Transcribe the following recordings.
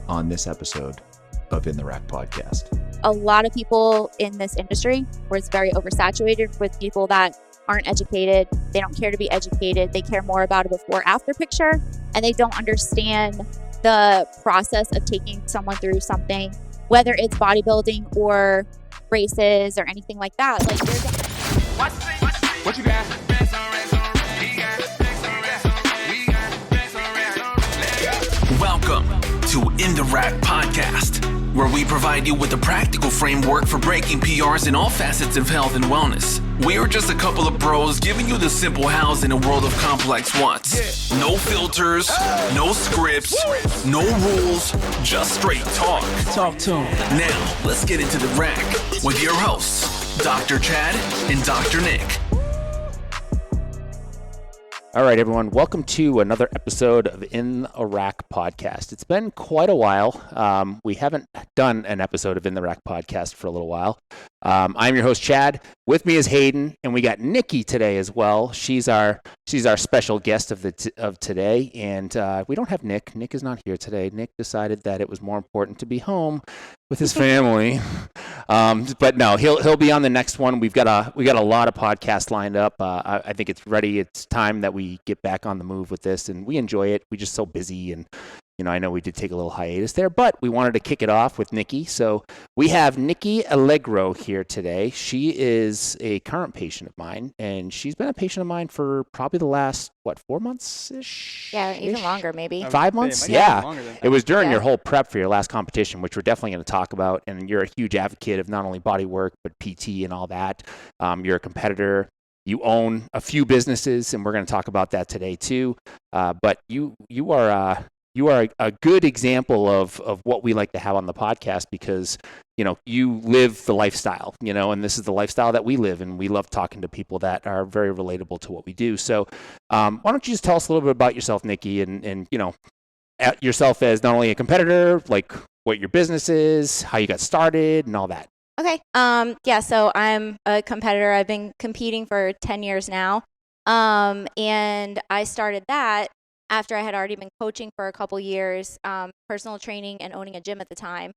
on this episode of In the Rack podcast. A lot of people in this industry where it's very oversaturated with people that aren't educated. They don't care to be educated. They care more about a before after picture, and they don't understand the process of taking someone through something, whether it's bodybuilding or races or anything like that. Like what you got? Welcome to In the Rack podcast, where we provide you with a practical framework for breaking PRs in all facets of health and wellness. We are just a couple of bros giving you the simple hows in a world of complex wants. No filters, no scripts, no rules, just straight talk. Talk to him. Now, let's get into the rack with your hosts, Dr. Chad and Dr. Nick. All right, everyone. Welcome to another episode of In the Rack podcast. It's been quite a while. We haven't done an episode of In the Rack podcast for a little while. I'm your host, Chad. With me is Hayden, and we got Nikki today as well. She's our special guest of today, and we don't have Nick. Nick is not here today. Nick decided that it was more important to be home with his family. But no, he'll be on the next one. We got a lot of podcasts lined up. I think it's ready. It's time that we get back on the move with this, and we enjoy it. We're just so busy, and I know we did take a little hiatus there, but we wanted to kick it off with Nikki. So we have Nikki Alliegro here today. She is a current patient of mine, and she's been a patient of mine for probably the last, 4 months-ish? Yeah, even longer, maybe. 5 months? Yeah. It was during your whole prep for your last competition, which we're definitely going to talk about. And you're a huge advocate of not only body work, but PT and all that. You're a competitor. You own a few businesses, and we're going to talk about that today too. But you are a good example of what we like to have on the podcast because, you live the lifestyle, and this is the lifestyle that we live, and we love talking to people that are very relatable to what we do. So why don't you just tell us a little bit about yourself, Nikki, and yourself as not only a competitor, like what your business is, how you got started, and all that. Okay. So I'm a competitor. I've been competing for 10 years now. And I started that after I had already been coaching for a couple years, personal training and owning a gym at the time.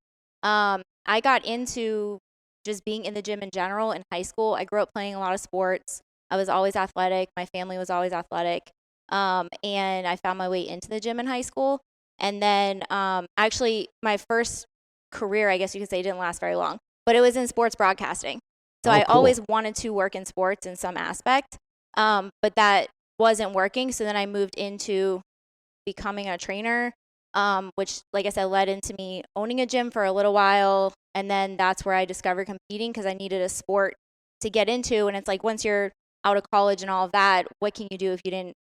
I got into just being in the gym in general in high school. I grew up playing a lot of sports. I was always athletic. My family was always athletic. And I found my way into the gym in high school. And then actually my first career, I guess you could say, didn't last very long, but it was in sports broadcasting. So I always wanted to work in sports in some aspect, but that wasn't working. So then I moved into becoming a trainer, which, like I said, led into me owning a gym for a little while. And then that's where I discovered competing because I needed a sport to get into. And it's like, once you're out of college and all of that, what can you do if you didn't,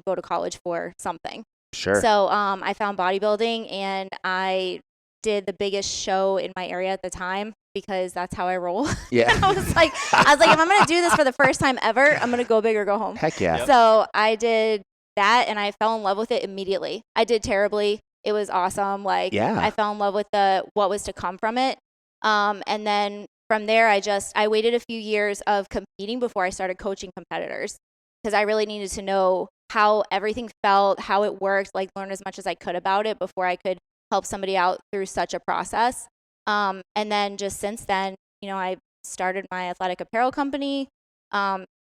go to college for something? Sure. So I found bodybuilding, and I did the biggest show in my area at the time because that's how I roll. Yeah. I was like, if I'm going to do this for the first time ever, I'm going to go big or go home. Heck yeah. Yep. So I did that, and I fell in love with it immediately. I did terribly. It was awesome. I fell in love with what was to come from it. And then from there, I waited a few years of competing before I started coaching competitors because I really needed to know how everything felt, how it worked, learn as much as I could about it before I could help somebody out through such a process. And then just since then, I started my athletic apparel company,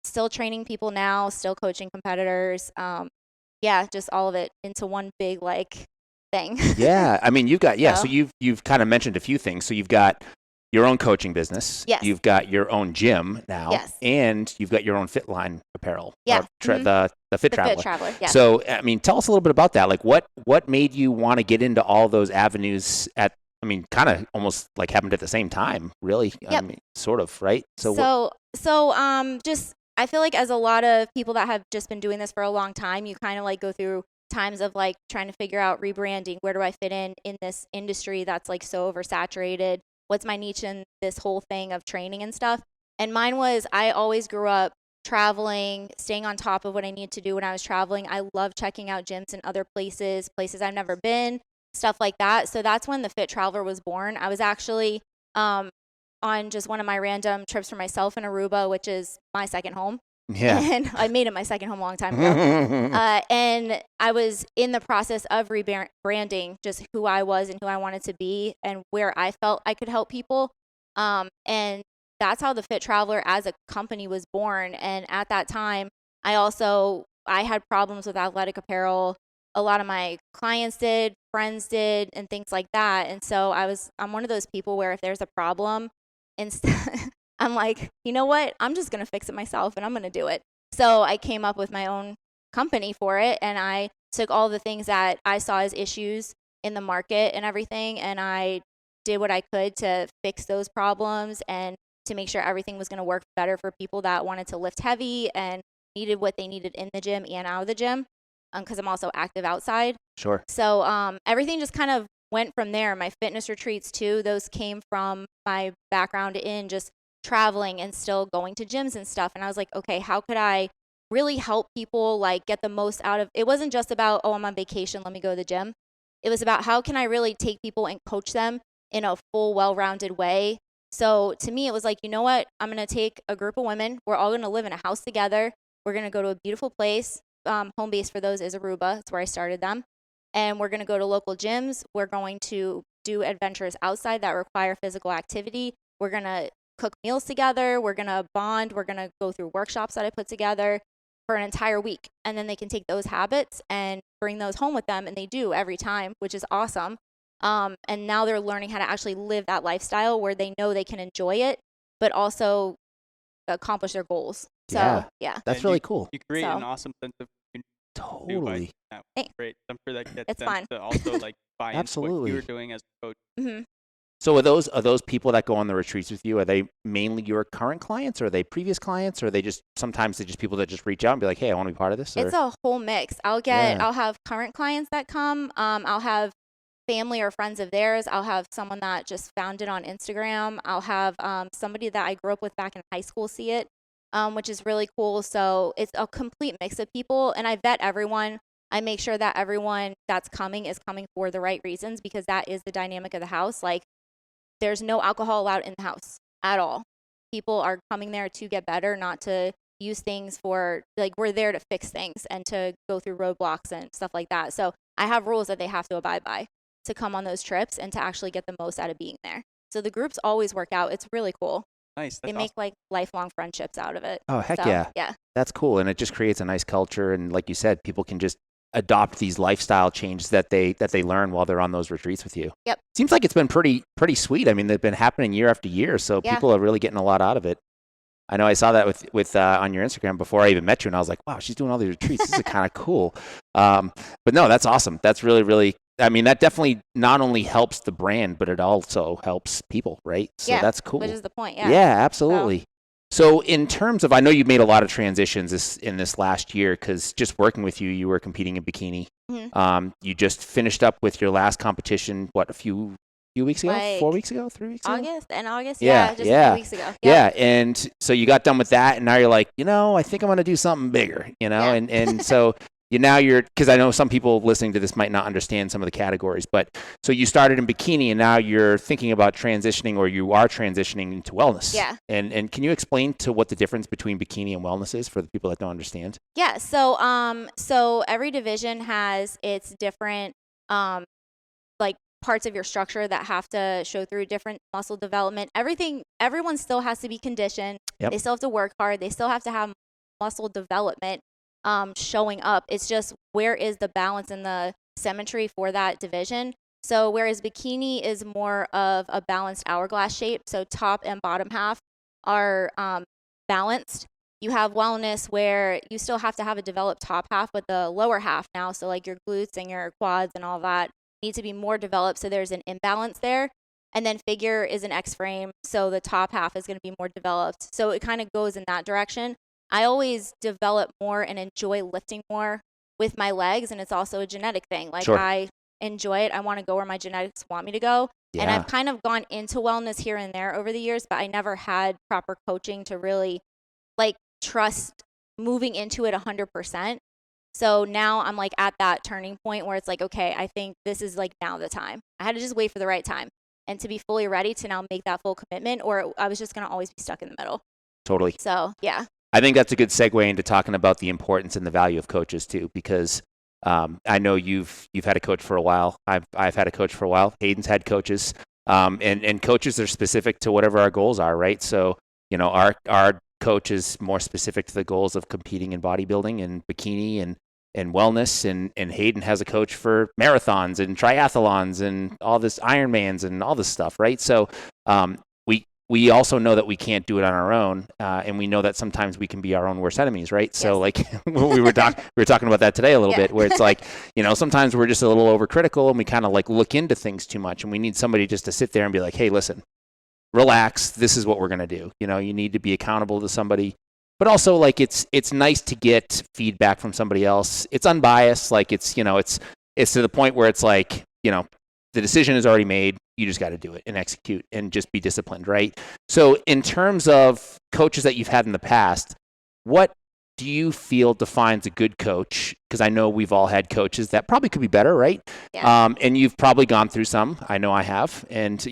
still training people now, still coaching competitors. Just all of it into one big thing. Yeah. I mean, you've got, so you've kind of mentioned a few things. So you've got your own coaching business. Yes. You've got your own gym now. Yes. And you've got your own fit line apparel. Yeah. The Fit Traveler. Fit Traveler, yeah. So, I mean, tell us a little bit about that. What made you want to get into all those avenues kind of almost happened at the same time, really? Yep. I mean, sort of, right? I feel like as a lot of people that have just been doing this for a long time, you kind of go through times of trying to figure out rebranding. Where do I fit in this industry that's so oversaturated? What's my niche in this whole thing of training and stuff? And mine was, I always grew up traveling, staying on top of what I needed to do when I was traveling. I love checking out gyms in other places I've never been, stuff like that. So that's when the Fit Traveler was born. I was actually on just one of my random trips for myself in Aruba, which is my second home. Yeah. And I made it my second home a long time ago. And I was in the process of rebranding just who I was and who I wanted to be and where I felt I could help people. And that's how the Fit Traveler as a company was born. And at that time, I had problems with athletic apparel. A lot of my clients did, friends did, and things like that. And so I'm one of those people where if there's a problem, I'm like, you know what? I'm just going to fix it myself and I'm going to do it. So I came up with my own company for it. And I took all the things that I saw as issues in the market and everything. And I did what I could to fix those problems and to make sure everything was going to work better for people that wanted to lift heavy and needed what they needed in the gym and out of the gym. Because I'm also active outside. Sure. So everything just kind of went from there. My fitness retreats too, those came from my background in just traveling and still going to gyms and stuff. And I was like, okay, how could I really help people like get the most out of it? Wasn't just about, oh, I'm on vacation, let me go to the gym. It was about how can I really take people and coach them in a full, well-rounded way. So to me, it was like, you know what? I'm going to take a group of women. We're all going to live in a house together. We're going to go to a beautiful place. Home base for those is Aruba. It's where I started them. And we're going to go to local gyms. We're going to do adventures outside that require physical activity. We're going to cook meals together. We're going to bond. We're going to go through workshops that I put together for an entire week. And then they can take those habits and bring those home with them. And they do every time, which is awesome. And now they're learning how to actually live that lifestyle where they know they can enjoy it, but also accomplish their goals. So, yeah. That's really cool. You create an awesome sense of totally. Great. I'm sure that gets it's them fun. to also like buy into Absolutely. what you're doing as a coach. Mm-hmm. So are those people that go on the retreats with you, are they mainly your current clients, or are they previous clients, or are they just sometimes they're just people that just reach out and be like, hey, I want to be part of this? Or? It's a whole mix. I'll have current clients that come. I'll have family or friends of theirs. I'll have someone that just found it on Instagram. I'll have somebody that I grew up with back in high school see it, which is really cool. So it's a complete mix of people, and I vet everyone. I make sure that everyone that's coming is coming for the right reasons, because that is the dynamic of the house. Like, there's no alcohol allowed in the house at all. People are coming there to get better, not to use things for, like, we're there to fix things and to go through roadblocks and stuff like that. So I have rules that they have to abide by to come on those trips and to actually get the most out of being there. So the groups always work out. It's really cool. Nice. They make like lifelong friendships out of it. Oh, heck so, yeah. Yeah. That's cool. And it just creates a nice culture. And like you said, people can just adopt these lifestyle changes that they learn while they're on those retreats with you. Yep. Seems like it's been pretty sweet. I mean, they've been happening year after year, so people are really getting a lot out of it. I know I saw that with on your Instagram before I even met you, and I was like, wow, she's doing all these retreats. This is kind of cool. But no, that's awesome. That's really, really, I mean, that definitely not only helps the brand, but it also helps people, right? So that's cool. Which is the point, yeah. Yeah, absolutely. So in terms of, I know you've made a lot of transitions in this last year, because just working with you, you were competing in bikini. Mm-hmm. You just finished up with your last competition, what, a few weeks ago? Like 4 weeks ago? 3 weeks ago? August? Yeah, just a few weeks ago. Yep. Yeah, and so you got done with that, and now you're like, I think I'm going to do something bigger, and so because I know some people listening to this might not understand some of the categories, but so you started in bikini, and now you're thinking about transitioning, or you are transitioning into wellness. Yeah. And can you explain to what the difference between bikini and wellness is for the people that don't understand? Yeah. So every division has its different like parts of your structure that have to show through different muscle development. Everyone still has to be conditioned. Yep. They still have to work hard. They still have to have muscle development showing up. It's just, where is the balance and the symmetry for that division? So whereas bikini is more of a balanced hourglass shape, so top and bottom half are balanced. You have wellness where you still have to have a developed top half, but the lower half now, so like your glutes and your quads and all that, need to be more developed, so there's an imbalance there. And then figure is an X frame, so the top half is going to be more developed. So it kind of goes in that direction. I always develop more and enjoy lifting more with my legs, and it's also a genetic thing. Like, sure. I enjoy it. I want to go where my genetics want me to go. Yeah. And I've kind of gone into wellness here and there over the years, but I never had proper coaching to really like trust moving into it 100%. So now I'm like at that turning point where it's like, okay, I think this is like now the time. I had to just wait for the right time and to be fully ready to now make that full commitment, or I was just going to always be stuck in the middle. Totally. So, yeah. I think that's a good segue into talking about the importance and the value of coaches too, because I know you've had a coach for a while. I've had a coach for a while. Hayden's had coaches, and coaches are specific to whatever our goals are, right? So our coach is more specific to the goals of competing in bodybuilding and bikini and wellness, and Hayden has a coach for marathons and triathlons and all this Ironmans and all this stuff, right? So we also know that we can't do it on our own, and we know that sometimes we can be our own worst enemies, right? Yes. So like we were talking about that today a little bit, where it's like, sometimes we're just a little overcritical and we kind of like look into things too much, and we need somebody just to sit there and be like, hey, listen, relax. This is what we're going to do. You need to be accountable to somebody, but also like it's nice to get feedback from somebody else. It's unbiased. Like it's to the point where it's like, the decision is already made. You just got to do it and execute and just be disciplined, right? So in terms of coaches that you've had in the past, what do you feel defines a good coach? Because I know we've all had coaches that probably could be better, right? Yeah. And you've probably gone through some. I know I have, and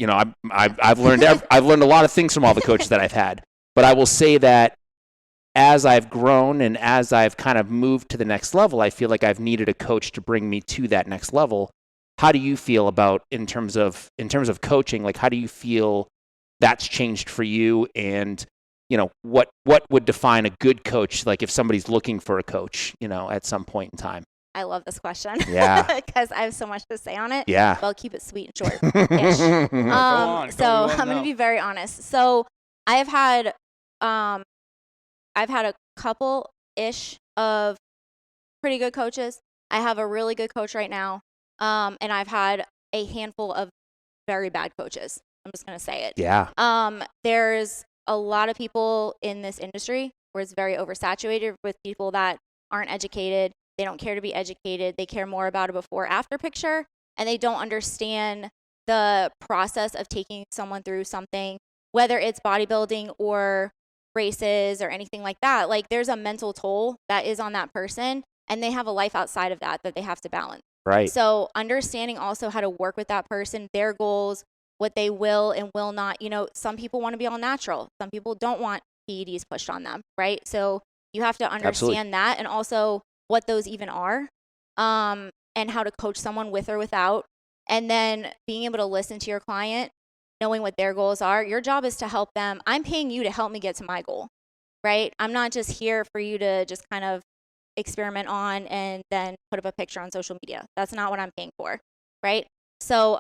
I've learned I've learned a lot of things from all the coaches that I've had. But I will say that as I've grown and as I've kind of moved to the next level, I feel like I've needed a coach to bring me to that next level. How do you feel about in terms of coaching? Like, how do you feel that's changed for you? And what would define a good coach? Like, if somebody's looking for a coach, at some point in time. I love this question. Yeah, because I have so much to say on it. Yeah, but I'll keep it sweet and short. I'm going to be very honest. So I've had a couple ish of pretty good coaches. I have a really good coach right now. And I've had a handful of very bad coaches. I'm just going to say it. Yeah. There's a lot of people in this industry where it's very oversaturated with people that aren't educated. They don't care to be educated. They care more about a before-after picture, and they don't understand the process of taking someone through something, whether it's bodybuilding or races or anything like that. Like, there's a mental toll that is on that person, and they have a life outside of that they have to balance. Right. So understanding also how to work with that person, their goals, what they will and will not. Some people want to be all natural. Some people don't want PEDs pushed on them, right? So you have to understand that, and also what those even are, and how to coach someone with or without. And then being able to listen to your client, knowing what their goals are. Your job is to help them. I'm paying you to help me get to my goal, right? I'm not just here for you to just kind of experiment on and then put up a picture on social media. That's not what I'm paying for, right? So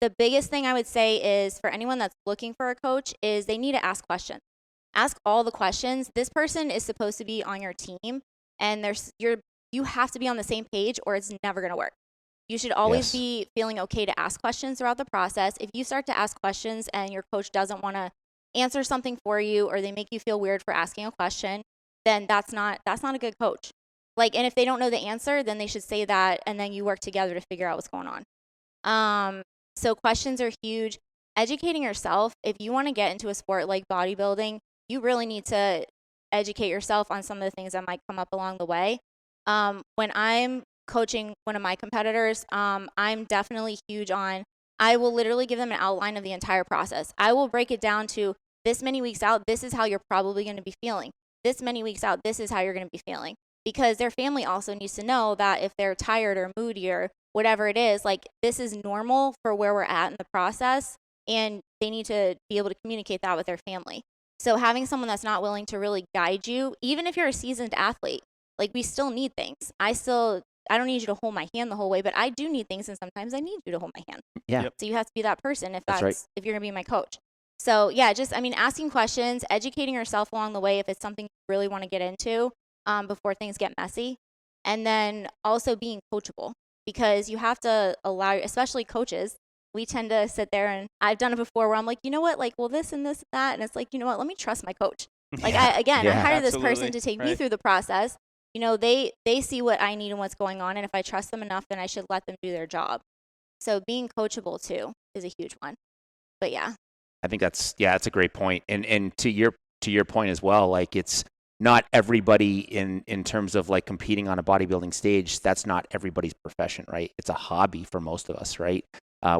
the biggest thing I would say is for anyone that's looking for a coach is they need to ask questions. Ask all the questions. This person is supposed to be on your team, and you have to be on the same page or it's never going to work. You should always be feeling okay to ask questions throughout the process. If you start to ask questions and your coach doesn't want to answer something for you, or they make you feel weird for asking a question, then that's not a good coach. Like, and if they don't know the answer, then they should say that, and then you work together to figure out what's going on. So questions are huge. Educating yourself. If you want to get into a sport like bodybuilding, you really need to educate yourself on some of the things that might come up along the way. When I'm coaching one of my competitors, I'm definitely huge on, I will literally give them an outline of the entire process. I will break it down to this many weeks out, this is how you're probably going to be feeling. This many weeks out, this is how you're going to be feeling. Because their family also needs to know that if they're tired or moody or whatever it is, like, this is normal for where we're at in the process, and they need to be able to communicate that with their family. So having someone that's not willing to really guide you, even if you're a seasoned athlete, like, we still need things. I don't need you to hold my hand the whole way, but I do need things, and sometimes I need you to hold my hand. Yeah. So you have to be that person if that's right. If you're going to be my coach. So yeah, asking questions, educating yourself along the way if it's something you really want to get into before things get messy. And then also being coachable, because you have to allow, especially coaches, we tend to sit there, and I've done it before where I'm like, you know what, like, well, this and this and that. And it's like, you know what, let me trust my coach. Like, I hired this person to take me through the process. They see what I need and what's going on. And if I trust them enough, then I should let them do their job. So being coachable too is a huge one. But yeah. I think that's a great point. And to your point as well, like, it's not everybody in terms of like competing on a bodybuilding stage. That's not everybody's profession, right? It's a hobby for most of us, right?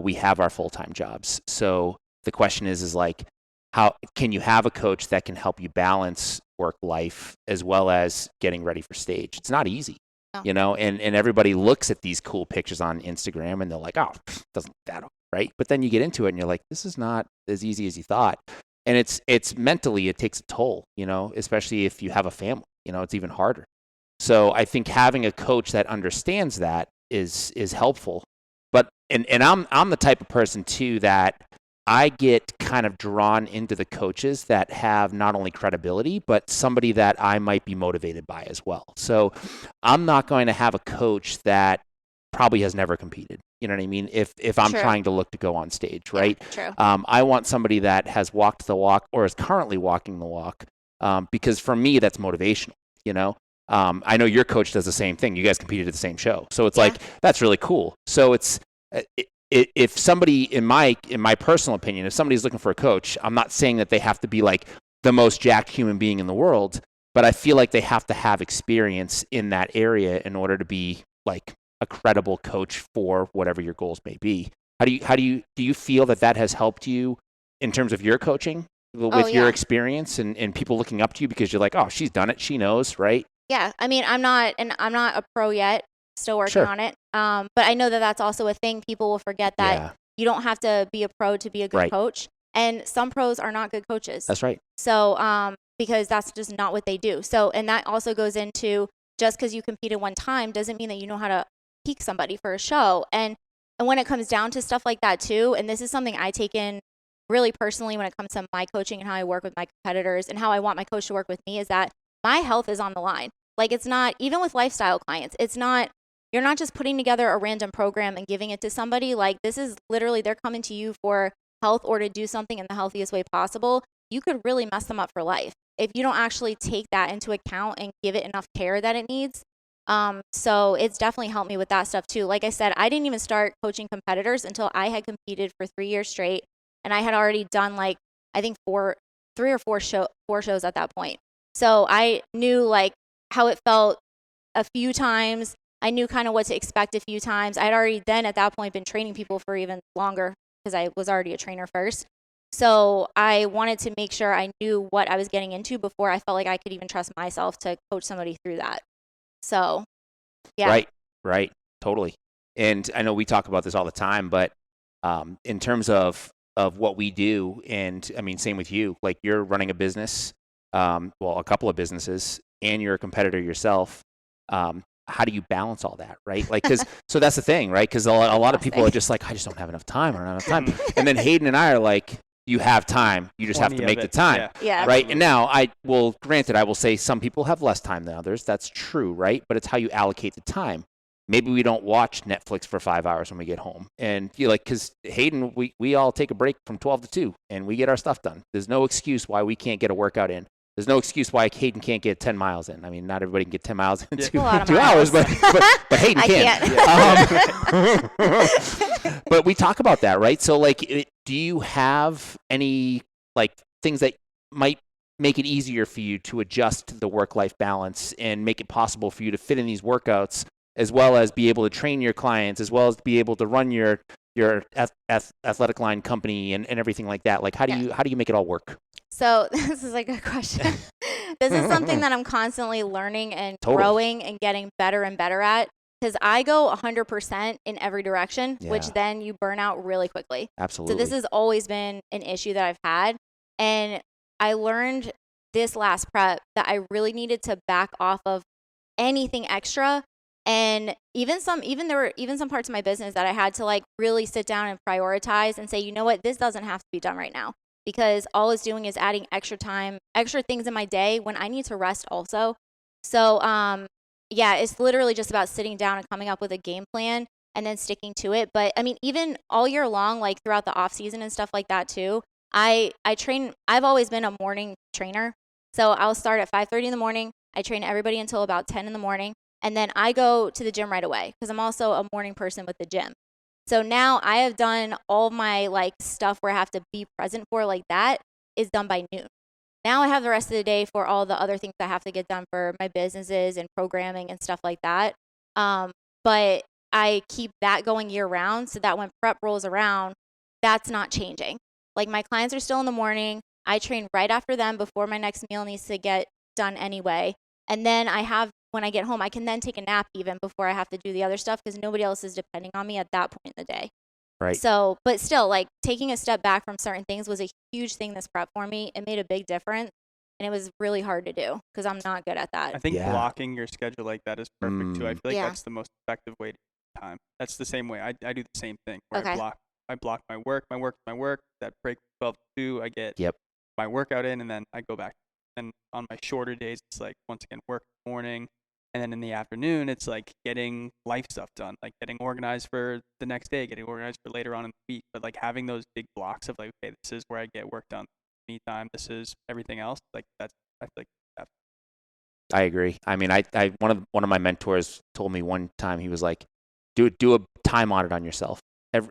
We have our full-time jobs. So the question is like, how can you have a coach that can help you balance work life as well as getting ready for stage. It's not easy, No. you know, and everybody looks at these cool pictures on Instagram and they're like, oh, doesn't look that hard, right? But then you get into it and you're like, this is not as easy as you thought. And it's mentally, it takes a toll, you know, especially if you have a family, you know, it's even harder. So I think having a coach that understands that is helpful. But and I'm the type of person too that I get kind of drawn into the coaches that have not only credibility, but somebody that I might be motivated by as well. So I'm not going to have a coach that probably has never competed. You know what I mean? If I'm True. trying to look to go on stage, right? True. I want somebody that has walked the walk or is currently walking the walk, because for me, that's motivational, you know? I know your coach does the same thing. You guys competed at the same show. So it's like, that's really cool. So it's, if somebody, in my personal opinion, if somebody's looking for a coach, I'm not saying that they have to be like the most jacked human being in the world, but I feel like they have to have experience in that area in order to be like a credible coach for whatever your goals may be. Do you feel that has helped you in terms of your coaching with your experience and people looking up to you because you're like, oh, she's done it, she knows, right? Yeah, I mean, I'm not a pro yet, still working on it. But I know that that's also a thing. People will forget that you don't have to be a pro to be a good coach, and some pros are not good coaches. That's right. So, because that's just not what they do. So, and that also goes into just because you competed one time doesn't mean that you know how to peak somebody for a show. And when it comes down to stuff like that too, and this is something I take in really personally when it comes to my coaching and how I work with my competitors and how I want my coach to work with me, is that my health is on the line. Like, it's not, even with lifestyle clients, it's not, you're not just putting together a random program and giving it to somebody. Like, this is literally, they're coming to you for health or to do something in the healthiest way possible. You could really mess them up for life if you don't actually take that into account and give it enough care that it needs. So it's definitely helped me with that stuff too. Like I said, I didn't even start coaching competitors until I had competed for 3 years straight. And I had already done like, I think 4 shows at that point. So I knew like how it felt a few times. I knew kind of what to expect a few times. I'd already then at that point been training people for even longer because I was already a trainer first. So I wanted to make sure I knew what I was getting into before I felt like I could even trust myself to coach somebody through that. So, yeah. Right. Totally. And I know we talk about this all the time, but in terms of what we do, and I mean, same with you, like you're running a business, well, a couple of businesses, and you're a competitor yourself. How do you balance all that, right? Like, so that's the thing, right? Because a lot of people are just like, I just don't have enough time. I don't have enough time. And then Hayden and I are like, you have time. You just have to make the time, Yeah. right? And now granted, I will say some people have less time than others. That's true, right? But it's how you allocate the time. Maybe we don't watch Netflix for 5 hours when we get home. And you like, because Hayden, we all take a break from 12 to 2 and we get our stuff done. There's no excuse why we can't get a workout in. There's no excuse why Hayden can't get 10 miles in. I mean, not everybody can get 10 miles in 2 hours, but Hayden can. But we talk about that, right? So like, do you have any like things that might make it easier for you to adjust the work-life balance and make it possible for you to fit in these workouts, as well as be able to train your clients, as well as be able to run your athletic line company and everything like that? Like, how do you make it all work? So this is a good question. This is something that I'm constantly learning and growing and getting better and better at, because I go 100% in every direction, which then you burn out really quickly. Absolutely. So this has always been an issue that I've had. And I learned this last prep that I really needed to back off of anything extra. And there were some parts of my business that I had to like really sit down and prioritize and say, you know what, this doesn't have to be done right now, because all it's doing is adding extra time, extra things in my day when I need to rest also. So, it's literally just about sitting down and coming up with a game plan and then sticking to it. But I mean, even all year long, like throughout the off season and stuff like that too, I train. I've always been a morning trainer. So I'll start at 5:30 in the morning. I train everybody until about 10 in the morning. And then I go to the gym right away because I'm also a morning person with the gym. So now I have done all my like stuff where I have to be present for, like that is done by noon. Now I have the rest of the day for all the other things I have to get done for my businesses and programming and stuff like that. But I keep that going year round so that when prep rolls around, that's not changing. Like my clients are still in the morning. I train right after them before my next meal needs to get done anyway. And then when I get home, I can then take a nap even before I have to do the other stuff because nobody else is depending on me at that point in the day. Right. So, but still, like taking a step back from certain things was a huge thing this prep for me. It made a big difference. And it was really hard to do because I'm not good at that. I think blocking your schedule like that is perfect too. I feel like that's the most effective way to do time. That's the same way. I do the same thing where I block my work. That break 12 to 2, I get my workout in, and then I go back. And on my shorter days, it's like, once again, work in the morning. And then in the afternoon, it's like getting life stuff done, like getting organized for the next day, getting organized for later on in the week. But like having those big blocks of like, okay, this is where I get work done. Me time. This is everything else. Like that's, I feel like that. I agree. I mean, I one of my mentors told me one time, he was like, do a time audit on yourself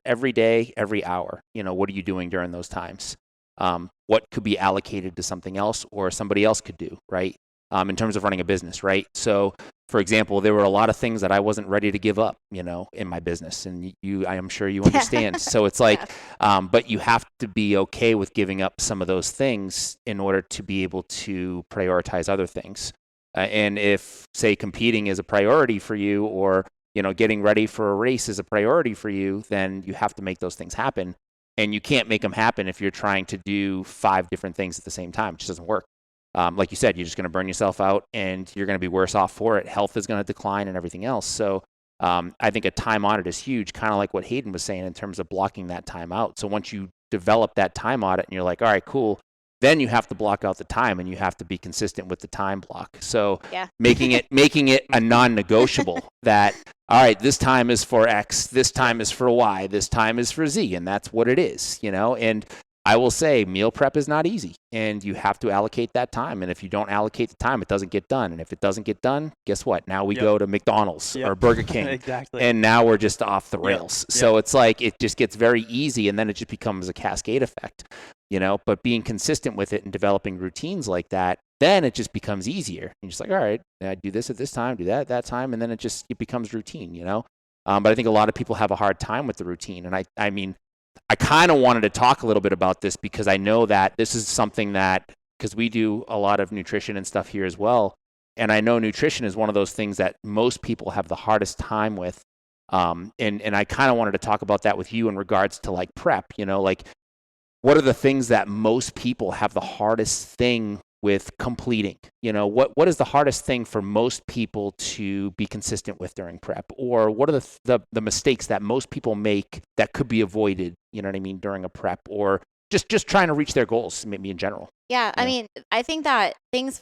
every day, every hour. You know, what are you doing during those times? What could be allocated to something else or somebody else could do, right? In terms of running a business, right? So, for example, there were a lot of things that I wasn't ready to give up, you know, in my business, and I am sure you understand. So it's like, but you have to be okay with giving up some of those things in order to be able to prioritize other things. And if, say, competing is a priority for you, or you know, getting ready for a race is a priority for you, then you have to make those things happen. And you can't make them happen if you're trying to do 5 different things at the same time. It just doesn't work. Like you said, you're just going to burn yourself out and you're going to be worse off for it. Health is going to decline and everything else. So I think a time audit is huge, kind of like what Hayden was saying in terms of blocking that time out. So once you develop that time audit and you're like, all right, cool, then you have to block out the time and you have to be consistent with the time block. So making it a non-negotiable that, all right, this time is for X, this time is for Y, this time is for Z, and that's what it is, you know? And I will say meal prep is not easy, and you have to allocate that time. And if you don't allocate the time, it doesn't get done. And if it doesn't get done, guess what? Now we go to McDonald's or Burger King. Exactly. And now we're just off the rails. So it's like it just gets very easy, and then it just becomes a cascade effect, you know? But being consistent with it and developing routines like that, then it just becomes easier. You're just like, all right, I do this at this time, do that at that time, and then it becomes routine, you know? But I think a lot of people have a hard time with the routine. And I mean, I kind of wanted to talk a little bit about this because I know that this is something that, because we do a lot of nutrition and stuff here as well, and I know nutrition is one of those things that most people have the hardest time with. And I kind of wanted to talk about that with you in regards to like prep, you know, like what are the things that most people have the hardest thing with completing? You know, what is the hardest thing for most people to be consistent with during prep? Or what are the mistakes that most people make that could be avoided, you know what I mean, during a prep, or just trying to reach their goals, maybe in general? Yeah, I mean, I think that these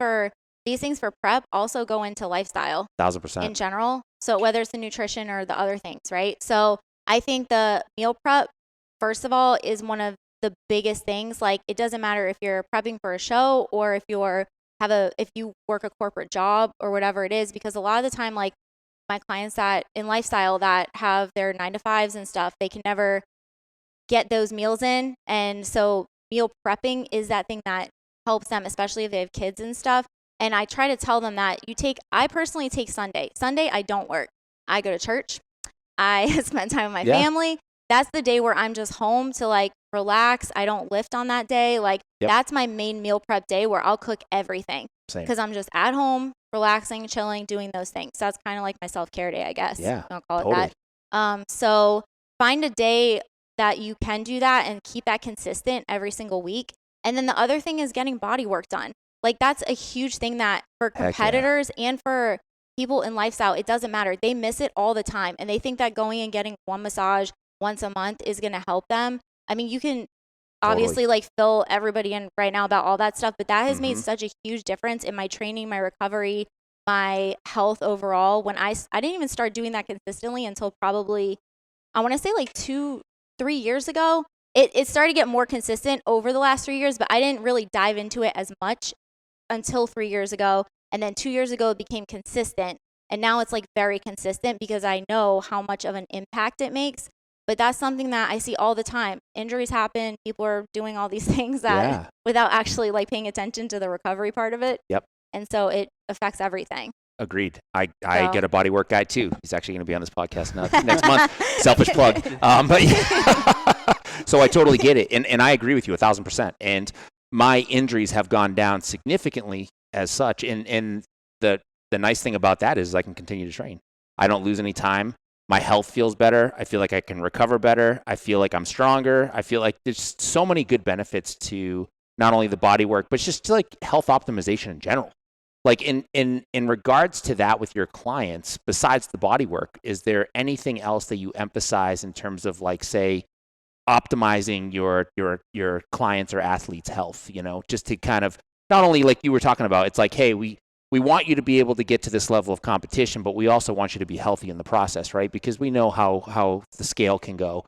things for prep also go into lifestyle. 1,000%. In general. So whether it's the nutrition or the other things, right? So I think the meal prep, first of all, is one of the biggest things. Like, it doesn't matter if you're prepping for a show or if you work a corporate job or whatever it is, because a lot of the time, like my clients that in lifestyle that have their 9-to-5s and stuff, they can never get those meals in. And so meal prepping is that thing that helps them, especially if they have kids and stuff. And I try to tell them that I personally take Sunday. Sunday, I don't work. I go to church. I spend time with my family. That's the day where I'm just home to like relax. I don't lift on that day. Like that's my main meal prep day where I'll cook everything because I'm just at home, relaxing, chilling, doing those things. So that's kind of like my self-care day, I guess. Yeah, I'll call it that. So find a day that you can do that and keep that consistent every single week. And then the other thing is getting body work done. Like that's a huge thing that for competitors and for people in lifestyle, it doesn't matter. They miss it all the time. And they think that going and getting one massage once a month is going to help them. I mean, you can obviously like fill everybody in right now about all that stuff, but that has made such a huge difference in my training, my recovery, my health overall. When I didn't even start doing that consistently until probably, I want to say like 2-3 years ago. It started to get more consistent over the last 3 years, but I didn't really dive into it as much until 3 years ago. And then 2 years ago, it became consistent. And now it's like very consistent because I know how much of an impact it makes. But that's something that I see all the time. Injuries happen. People are doing all these things that without actually like paying attention to the recovery part of it. Yep. And so it affects everything. Agreed. I get a body work guy too. He's actually going to be on this podcast next month. Selfish plug. So I totally get it. And I agree with you 1,000%. And my injuries have gone down significantly as such. And the nice thing about that is I can continue to train. I don't lose any time. My health feels better. I feel like I can recover better. I feel like I'm stronger. I feel like there's so many good benefits to not only the body work, but just to like health optimization in general. Like in regards to that with your clients, besides the body work, is there anything else that you emphasize in terms of like, say, optimizing your clients or athletes' health, just to kind of, not only like you were talking about, it's like, hey, we want you to be able to get to this level of competition, but we also want you to be healthy in the process, right? Because we know how the scale can go.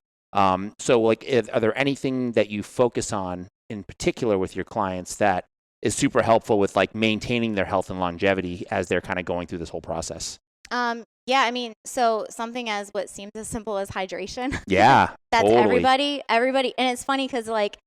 So like, are there anything that you focus on in particular with your clients that is super helpful with like maintaining their health and longevity as they're kind of going through this whole process? Yeah, I mean, so something as what seems as simple as hydration. Yeah, that's totally. Everybody. And it's funny because like,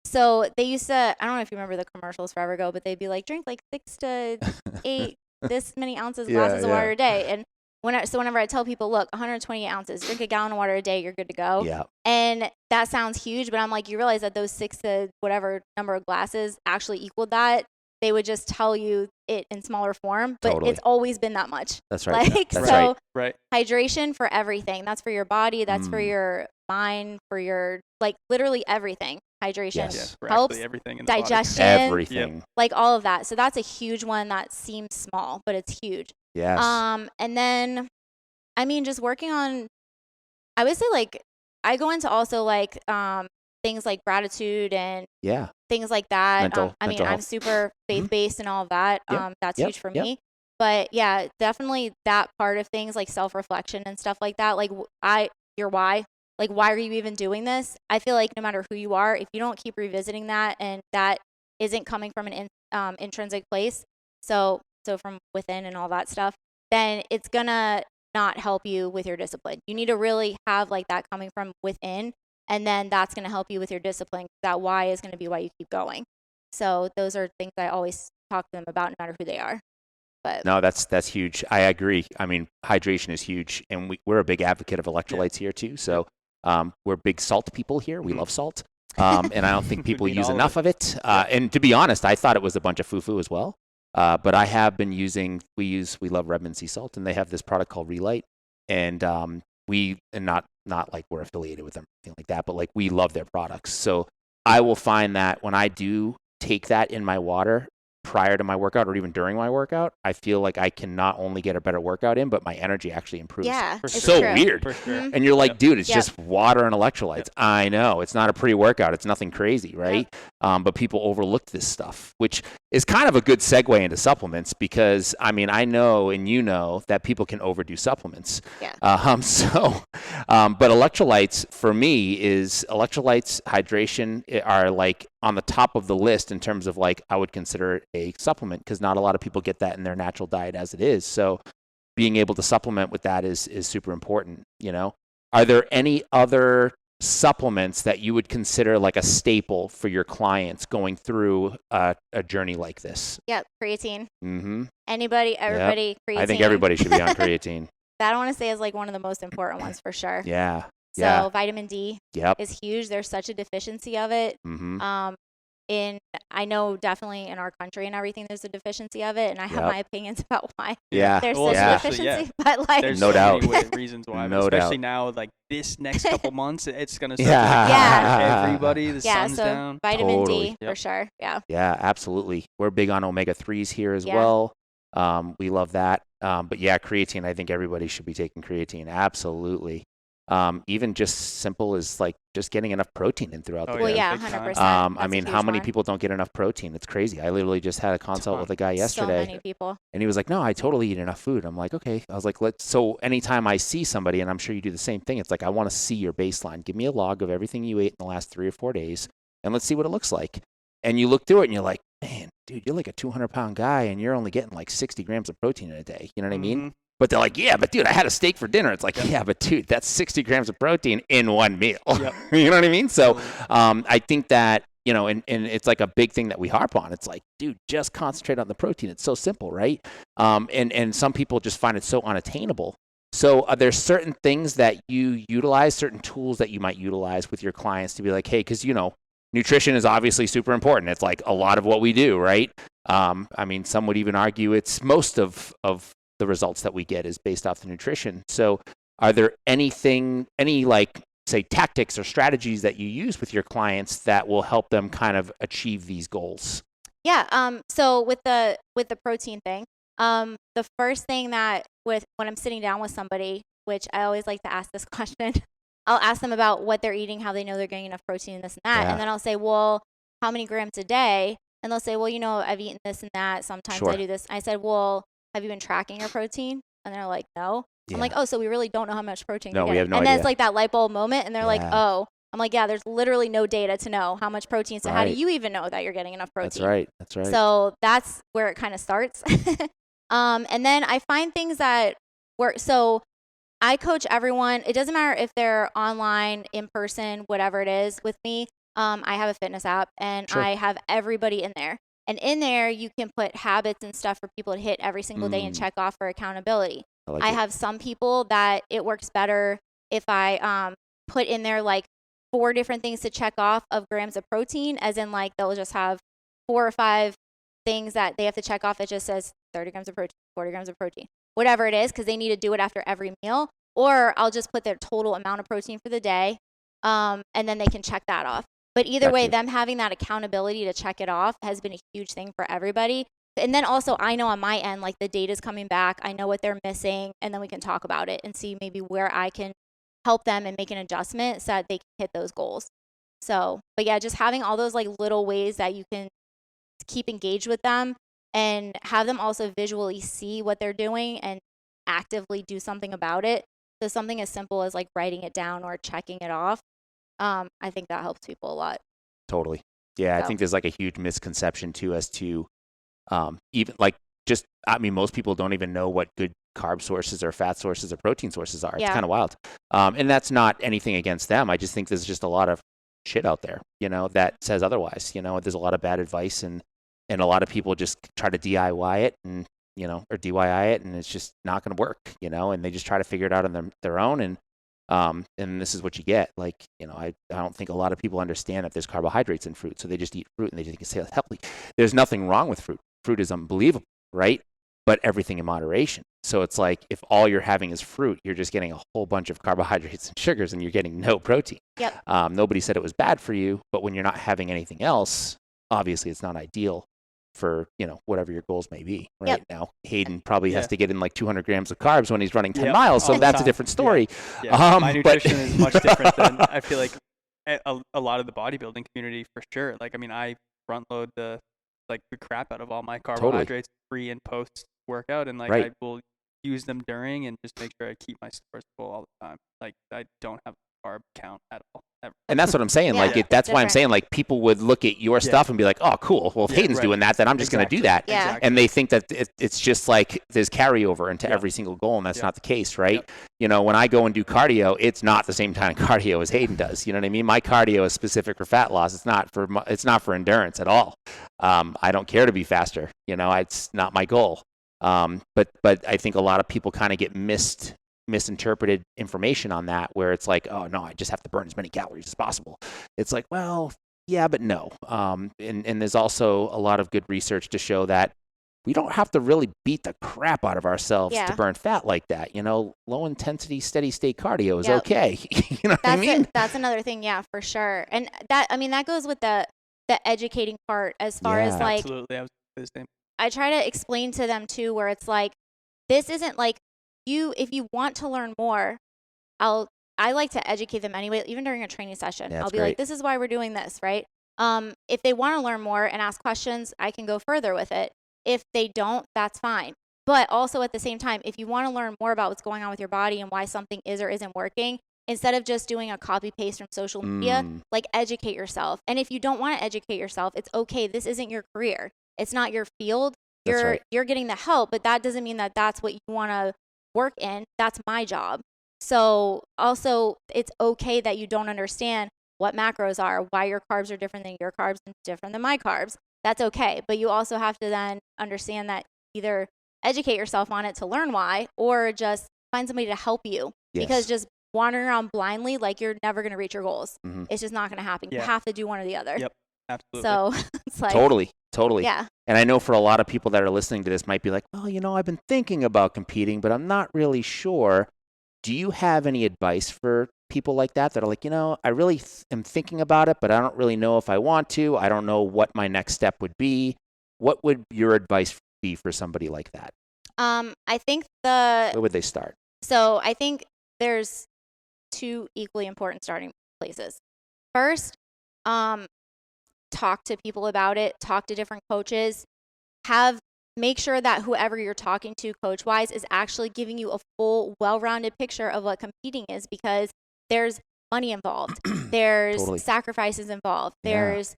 so they used to, I don't know if you remember the commercials forever ago, but they'd be like, drink like 6 to 8, this many glasses of water a day. And whenever I tell people, look, 128 ounces, drink a gallon of water a day, you're good to go. Yeah. And that sounds huge, but I'm like, you realize that those 6 to whatever number of glasses actually equaled that. They would just tell you it in smaller form, but Totally. It's always been that much. That's right. Like, That's so right. Hydration for everything. That's for your body. That's for your mind, for your, like, literally everything. Hydration helps everything in the digestion, body. Everything. like all of that. So that's a huge one that seems small, but it's huge. Yes. And then, I mean, just working on, I would say like, I go into also like things like gratitude and things like that. I mean, I'm super faith-based and all of that. That's huge for me. But yeah, definitely that part of things like self-reflection and stuff like that. Like your why. Like, why are you even doing this? I feel like no matter who you are, if you don't keep revisiting that and that isn't coming from an intrinsic place, so from within and all that stuff, then it's going to not help you with your discipline. You need to really have like that coming from within, and then that's going to help you with your discipline. That why is going to be why you keep going. So those are things I always talk to them about no matter who they are. But no, that's huge. I agree. I mean, hydration is huge, and we're a big advocate of electrolytes here too. So we're big salt people here. We love salt. And I don't think people use enough of it. And to be honest, I thought it was a bunch of foo-foo as well. But I have been using, we love Redmond sea salt, and they have this product called Relight. And not like we're affiliated with them or anything like that, but like we love their products. So I will find that when I do take that in my water prior to my workout or even during my workout, I feel like I can not only get a better workout in, but my energy actually improves. Yeah, it's so true. weird. For sure. And you're like, dude, it's just water and electrolytes. I know. It's not a pre-workout. It's nothing crazy, right? But people overlook this stuff, which is kind of a good segue into supplements because, I mean, I know and you know that people can overdo supplements. Yeah. But electrolytes, for me, is electrolytes, hydration are like on the top of the list in terms of like I would consider it a supplement because not a lot of people get that in their natural diet as it is. So being able to supplement with that is super important, you know? Are there any other supplements that you would consider like a staple for your clients going through a journey like this? Yeah, creatine. Mm-hmm. Everybody, creatine. I think everybody should be on creatine. That I want to say is like one of the most important ones for sure. Yeah. So vitamin D is huge. There's such a deficiency of it. Mm-hmm. I know definitely in our country and everything, there's a deficiency of it, and I have my opinions about why there's such a deficiency. But like, there's no doubt many reasons why. No especially doubt. now, like this next couple months, it's gonna start everybody. The sun's down. Vitamin D for sure. Yeah. Yeah, absolutely. We're big on omega-3s here as well. We love that. But yeah, creatine. I think everybody should be taking creatine. Absolutely. Even just simple as like just getting enough protein in throughout the day. Well, yeah, 100%. I mean, how many people don't get enough protein? It's crazy. I literally just had a consult with a guy yesterday. So many people. And he was like, no, I totally eat enough food. I'm like, okay. I was like, so anytime I see somebody, and I'm sure you do the same thing, it's like, I want to see your baseline. Give me a log of everything you ate in the last 3 or 4 days, and let's see what it looks like. And you look through it and you're like, man, dude, you're like a 200-pound guy and you're only getting like 60 grams of protein in a day. You know what I mean? But they're like, yeah, but dude, I had a steak for dinner. It's like, yeah, but dude, that's 60 grams of protein in one meal. Yep. You know what I mean? So I think that, you know, and it's like a big thing that we harp on. It's like, dude, just concentrate on the protein. It's so simple, right? And some people just find it so unattainable. So are there certain things that you utilize, certain tools that you might utilize with your clients to be like, hey, because, you know, nutrition is obviously super important. It's like a lot of what we do, right? I mean, some would even argue it's most of the results that we get is based off the nutrition. So are there any like, say, tactics or strategies that you use with your clients that will help them kind of achieve these goals? Yeah. So with the protein thing, the first thing that when I'm sitting down with somebody, which I always like to ask this question, I'll ask them about what they're eating, how they know they're getting enough protein and this and that. And then I'll say, well, how many grams a day? And they'll say, well, I've eaten this and that. Sometimes I do this. I said, well, have you been tracking your protein? And they're like, no. Yeah. I'm like, oh, so we really don't know how much protein you're getting. We have no idea. And then it's like that light bulb moment. And they're like, oh. I'm like, yeah, there's literally no data to know how much protein. So how do you even know that you're getting enough protein? That's right. So that's where it kind of starts. And then I find things that work. So I coach everyone. It doesn't matter if they're online, in person, whatever it is with me. I have a fitness app and I have everybody in there. And in there, you can put habits and stuff for people to hit every single day and check off for accountability. I have some people that it works better if I put in there like 4 different things to check off of grams of protein, as in like they'll just have 4 or 5 things that they have to check off. It just says 30 grams of protein, 40 grams of protein, whatever it is, because they need to do it after every meal. Or I'll just put their total amount of protein for the day, and then they can check that off. But either way, them having that accountability to check it off has been a huge thing for everybody. And then also I know on my end, like the data's coming back, I know what they're missing, and then we can talk about it and see maybe where I can help them and make an adjustment so that they can hit those goals. So, but yeah, just having all those like little ways that you can keep engaged with them and have them also visually see what they're doing and actively do something about it. So something as simple as like writing it down or checking it off. I think that helps people a lot. Totally. Yeah. So. I think there's like a huge misconception too as to even like most people don't even know what good carb sources or fat sources or protein sources are. It's kind of wild. And that's not anything against them. I just think there's just a lot of shit out there, that says otherwise. There's a lot of bad advice and a lot of people just try to DIY it and, or DIY it, and it's just not going to work, and they just try to figure it out on their own. And this is what you get. Like, I don't think a lot of people understand that there's carbohydrates in fruit. So they just eat fruit and they think it's healthy. There's nothing wrong with fruit. Fruit is unbelievable, right? But everything in moderation. So it's like if all you're having is fruit, you're just getting a whole bunch of carbohydrates and sugars and you're getting no protein. Yep. Nobody said it was bad for you, but when you're not having anything else, obviously it's not ideal for, whatever your goals may be right now. Hayden probably has to get in like 200 grams of carbs when he's running 10 miles. So that's a different story. My nutrition is much different than I feel like a lot of the bodybuilding community for sure. Like, I mean, I front load the crap out of all my carbohydrates pre and post workout. And I will use them during and just make sure I keep my stores full all the time. Like I don't have a carb count at all. Ever. And that's what I'm saying. That's why I'm saying people would look at your stuff and be like, oh, cool. Well, if Hayden's doing that, then I'm just going to do that. Yeah. Exactly. And they think that it's just like there's carryover into every single goal. And that's not the case, right? Yep. When I go and do cardio, it's not the same kind of cardio as Hayden does. You know what I mean? My cardio is specific for fat loss. It's not for endurance at all. I don't care to be faster. It's not my goal. But I think a lot of people kind of get misinterpreted information on that, where it's like, oh no, I just have to burn as many calories as possible. It's like, well, yeah, but no. And there's also a lot of good research to show that we don't have to really beat the crap out of ourselves to burn fat like that. Low intensity, steady state cardio is okay. You know what I mean? That's another thing. Yeah, for sure. And that goes with the educating part as far as like, absolutely. I was the same. I try to explain to them too, where it's like, this isn't like, if you want to learn more, I like to educate them anyway, even during a training session. I'll be like, this is why we're doing this, right? If they want to learn more and ask questions, I can go further with it. If they don't, that's fine. But also at the same time, if you want to learn more about what's going on with your body and why something is or isn't working, instead of just doing a copy paste from social media, educate yourself. And if you don't want to educate yourself, it's okay. This isn't your career. It's not your field. You're getting the help, but that doesn't mean that that's what you want to work in. That's my job. So also it's okay that you don't understand what macros are, why your carbs are different than your carbs and different than my carbs. That's okay. But you also have to then understand that either educate yourself on it to learn why, or just find somebody to help you. Yes. Because just wandering around blindly, you're never going to reach your goals. Mm-hmm. It's just not going to happen. You have to do one or the other. Yep. Absolutely. So it's like totally. Yeah. And I know for a lot of people that are listening to this might be like, well, I've been thinking about competing, but I'm not really sure. Do you have any advice for people like that are like, I really am thinking about it, but I don't really know if I want to. I don't know what my next step would be. What would your advice be for somebody like that? I think where would they start? So I think there's 2 equally important starting places. First, talk to people about it, talk to different coaches, make sure that whoever you're talking to coach-wise is actually giving you a full, well-rounded picture of what competing is, because there's money involved. There's Totally. Sacrifices involved. There's,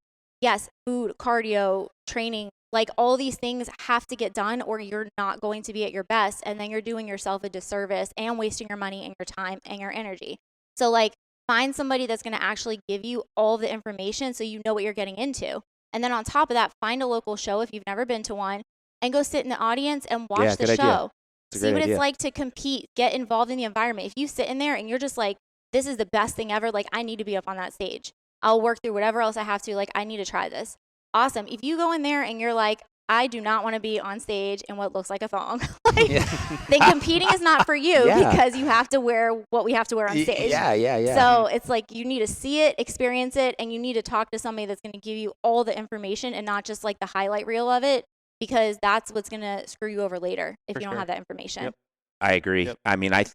food, cardio, training, like all these things have to get done or you're not going to be at your best. And then you're doing yourself a disservice and wasting your money and your time and your energy. So like find somebody that's going to actually give you all the information so you know what you're getting into. And then on top of that, find a local show if you've never been to one and go sit in the audience and watch the show. See what it's like to compete, get involved in the environment. If you sit in there and you're just like, this is the best thing ever, like I need to be up on that stage. I'll work through whatever else I have to, like I need to try this. Awesome. If you go in there and you're like, I do not want to be on stage in what looks like a thong, then competing is not for you because you have to wear what we have to wear on stage. Yeah. So it's like you need to see it, experience it, and you need to talk to somebody that's going to give you all the information and not just like the highlight reel of it, because that's what's going to screw you over later if you don't have that information. Yep. I agree. Yep. I mean, I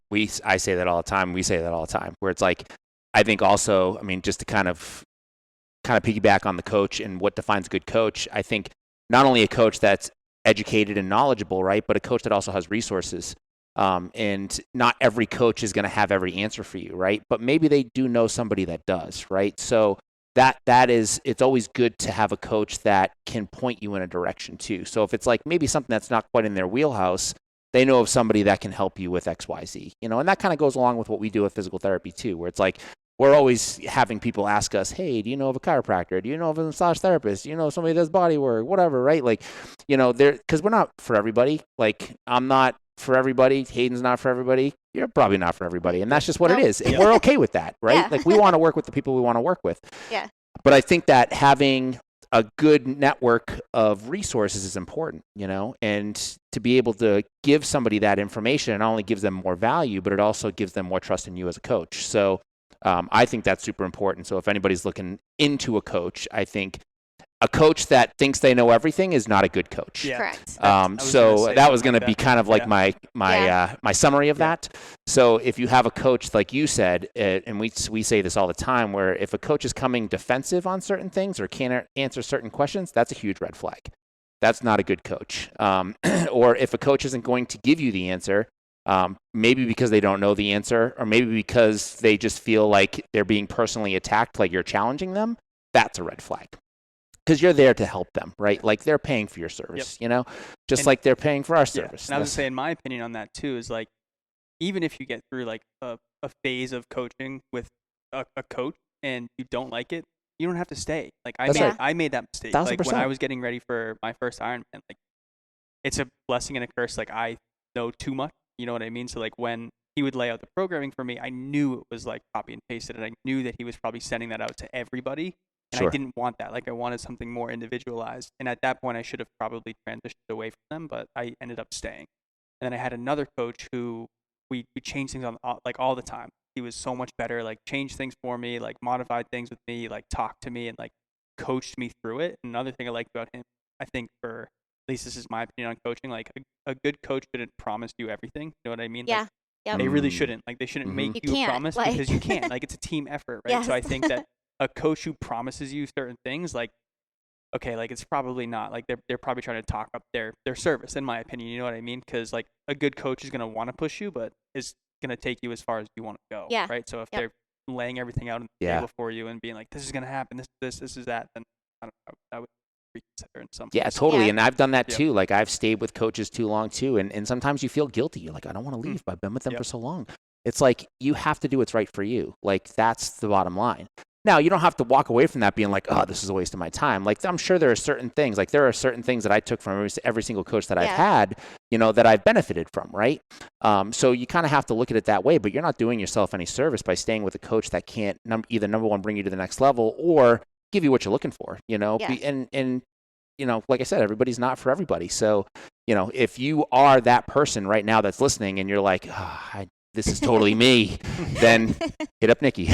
say that all the time. We say that all the time, where it's like, I think also, I mean, just to kind of piggyback on the coach and what defines a good coach, I think not only a coach that's educated and knowledgeable, right, but a coach that also has resources. And not every coach is going to have every answer for you, right? But maybe they do know somebody that does, right? So that is, it's always good to have a coach that can point you in a direction too. So if it's like maybe something that's not quite in their wheelhouse, they know of somebody that can help you with X, Y, Z, and that kind of goes along with what we do with physical therapy too, where it's like, we're always having people ask us, hey, do you know of a chiropractor? Do you know of a massage therapist? Do you know somebody that does body work? Whatever, right? Like, because we're not for everybody. Like, I'm not for everybody. Hayden's not for everybody. You're probably not for everybody. And that's just what it is. And we're okay with that, right? Yeah. Like, we want to work with the people we want to work with. Yeah. But I think that having a good network of resources is important, and to be able to give somebody that information, it not only gives them more value, but it also gives them more trust in you as a coach. So I think that's super important. So if anybody's looking into a coach, I think a coach that thinks they know everything is not a good coach. Yeah. Correct. So that was going to be kind of like my summary of that. So if you have a coach, like you said, and we say this all the time, where if a coach is coming defensive on certain things or can't answer certain questions, that's a huge red flag. That's not a good coach. Or if a coach isn't going to give you the answer, maybe because they don't know the answer, or maybe because they just feel like they're being personally attacked, like you're challenging them, that's a red flag. Because you're there to help them, right? Like they're paying for your service, like they're paying for our service. And I was saying, my opinion on that too is like, even if you get through like a phase of coaching with a coach and you don't like it, you don't have to stay. Like I made that mistake. 1,000%. Like when I was getting ready for my first Ironman, like it's a blessing and a curse. Like I know too much. You know what I mean? So like when he would lay out the programming for me, I knew it was like copy and pasted, and I knew that he was probably sending that out to everybody. And I didn't want that. Like I wanted something more individualized. And at that point, I should have probably transitioned away from them, but I ended up staying. And then I had another coach who we changed things on like all the time. He was so much better, like changed things for me, like modified things with me, like talked to me and like coached me through it. And another thing I like about him, I think for, at least this is my opinion on coaching, like a good coach shouldn't promise you everything. You know what I mean? Yeah. Like, they really shouldn't. Like they shouldn't make you a promise because you can't. Like it's a team effort, right? Yes. So I think that a coach who promises you certain things, like, okay, like it's probably not, like they're probably trying to talk up their service, in my opinion. You know what I mean? Because like a good coach is gonna want to push you, but is gonna take you as far as you want to go. Yeah. Right. So if they're laying everything out on the table for you and being like, this is gonna happen, this is that, then I don't know, I would reconsider in some Yeah, totally. Yeah. And I've done that too. Like I've stayed with coaches too long too, and sometimes you feel guilty. You're like, I don't want to leave. I've been with them for so long. It's like you have to do what's right for you. Like that's the bottom line. Now, you don't have to walk away from that being like, oh, this is a waste of my time. Like, I'm sure there are certain things, like there are certain things that I took from every single coach that I've had, that I've benefited from, right? So you kind of have to look at it that way, but you're not doing yourself any service by staying with a coach that can't either, number one, bring you to the next level or give you what you're looking for, And like I said, everybody's not for everybody. So, if you are that person right now that's listening and you're like, this is totally me, then hit up Nikki.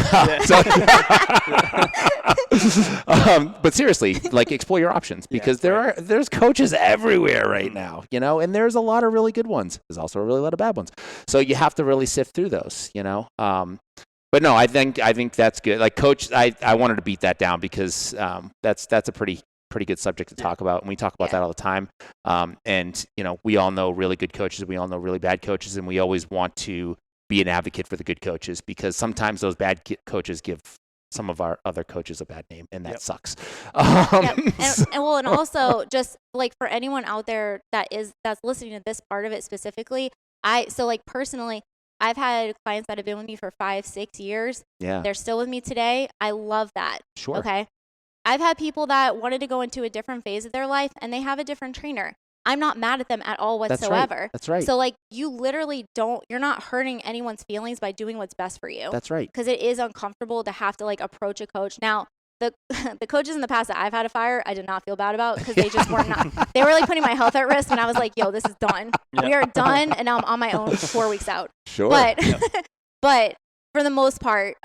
But seriously, like, explore your options, because there's coaches everywhere right now, and there's a lot of really good ones. There's also a really lot of bad ones. So you have to really sift through those, But no, I think that's good. Like, coach, I wanted to beat that down because that's a pretty good subject to talk about, and we talk about that all the time. And we all know really good coaches, we all know really bad coaches, and we always want to be an advocate for the good coaches, because sometimes those bad coaches give some of our other coaches a bad name, and that sucks. And also, just like, for anyone out there that's listening to this part of it specifically, personally, I've had clients that have been with me for 5-6 years. Yeah. They're still with me today. I love that. Sure. Okay. I've had people that wanted to go into a different phase of their life, and they have a different trainer. I'm not mad at them at all whatsoever. That's right. So, like, you literally you're not hurting anyone's feelings by doing what's best for you. That's right. Because it is uncomfortable to have to, like, approach a coach. Now, the coaches in the past that I've had to fire, I did not feel bad about, because they just were not. They were, like, putting my health at risk, and I was like, yo, this is done. Yep. We are done, and now I'm on my own 4 weeks out. Sure. But for the most part,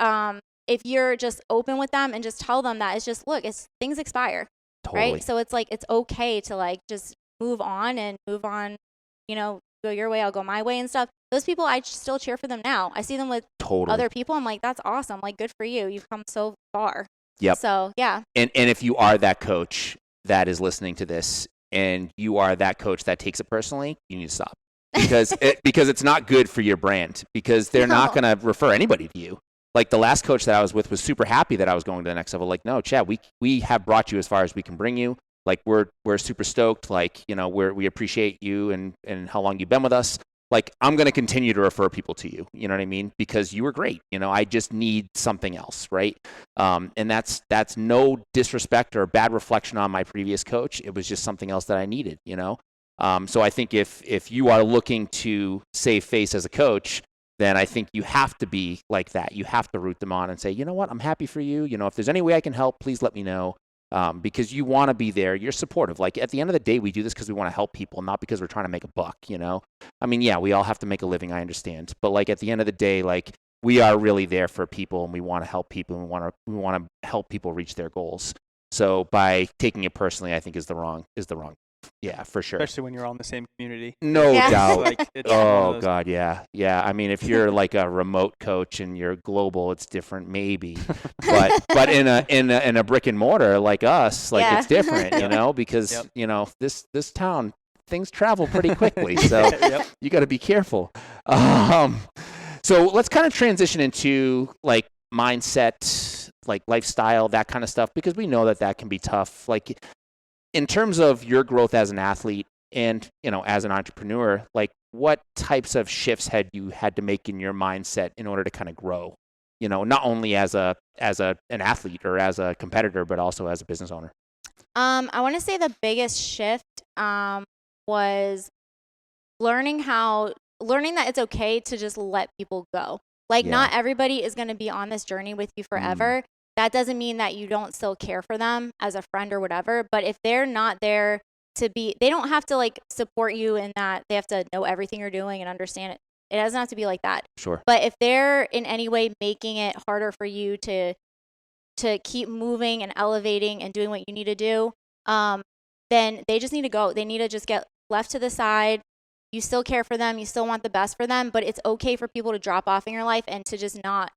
if you're just open with them and just tell them that, it's just, look, things expire. Totally. Right? So it's like, it's okay to, like, just move on, go your way, I'll go my way and stuff. Those people, I still cheer for them now. I see them with other people. I'm like, that's awesome. Like, good for you. You've come so far. Yep. So, yeah. And if you are that coach that is listening to this, and you are that coach that takes it personally, you need to stop. Because it's not good for your brand, because they're not going to refer anybody to you. Like, the last coach that I was with was super happy that I was going to the next level. Like, no, Chad, we have brought you as far as we can bring you. Like, we're super stoked. Like, we appreciate you and how long you've been with us. Like, I'm going to continue to refer people to you. You know what I mean? Because you were great. I just need something else, right? And that's no disrespect or bad reflection on my previous coach. It was just something else that I needed, So I think if you are looking to save face as a coach, then I think you have to be like that. You have to root them on and say, you know what, I'm happy for you. If there's any way I can help, please let me know. Because you want to be there. You're supportive. Like, at the end of the day, we do this because we want to help people, not because we're trying to make a buck, I mean, yeah, we all have to make a living, I understand. But, like, at the end of the day, like, we are really there for people, and we want to help people, and we want to help people reach their goals. So by taking it personally, I think is the wrong. Yeah, for sure. Especially when you're all in the same community. No doubt. Like, oh God, yeah. I mean, if you're like a remote coach and you're global, it's different, maybe. But in a brick and mortar like us, like, it's different, because this town, things travel pretty quickly, so you got to be careful. So let's kind of transition into, like, mindset, like lifestyle, that kind of stuff, because we know that can be tough. Like, in terms of your growth as an athlete and, as an entrepreneur, like, what types of shifts had you had to make in your mindset in order to kind of grow, not only as an athlete or as a competitor, but also as a business owner? I want to say the biggest shift was learning that it's okay to just let people go. Like, not everybody is going to be on this journey with you forever. That doesn't mean that you don't still care for them as a friend or whatever. But if they're not there they don't have to, like, support you in that they have to know everything you're doing and understand it. It doesn't have to be like that. Sure. But if they're in any way making it harder for you to keep moving and elevating and doing what you need to do, then they just need to go. They need to just get left to the side. You still care for them. You still want the best for them. But it's okay for people to drop off in your life and to just not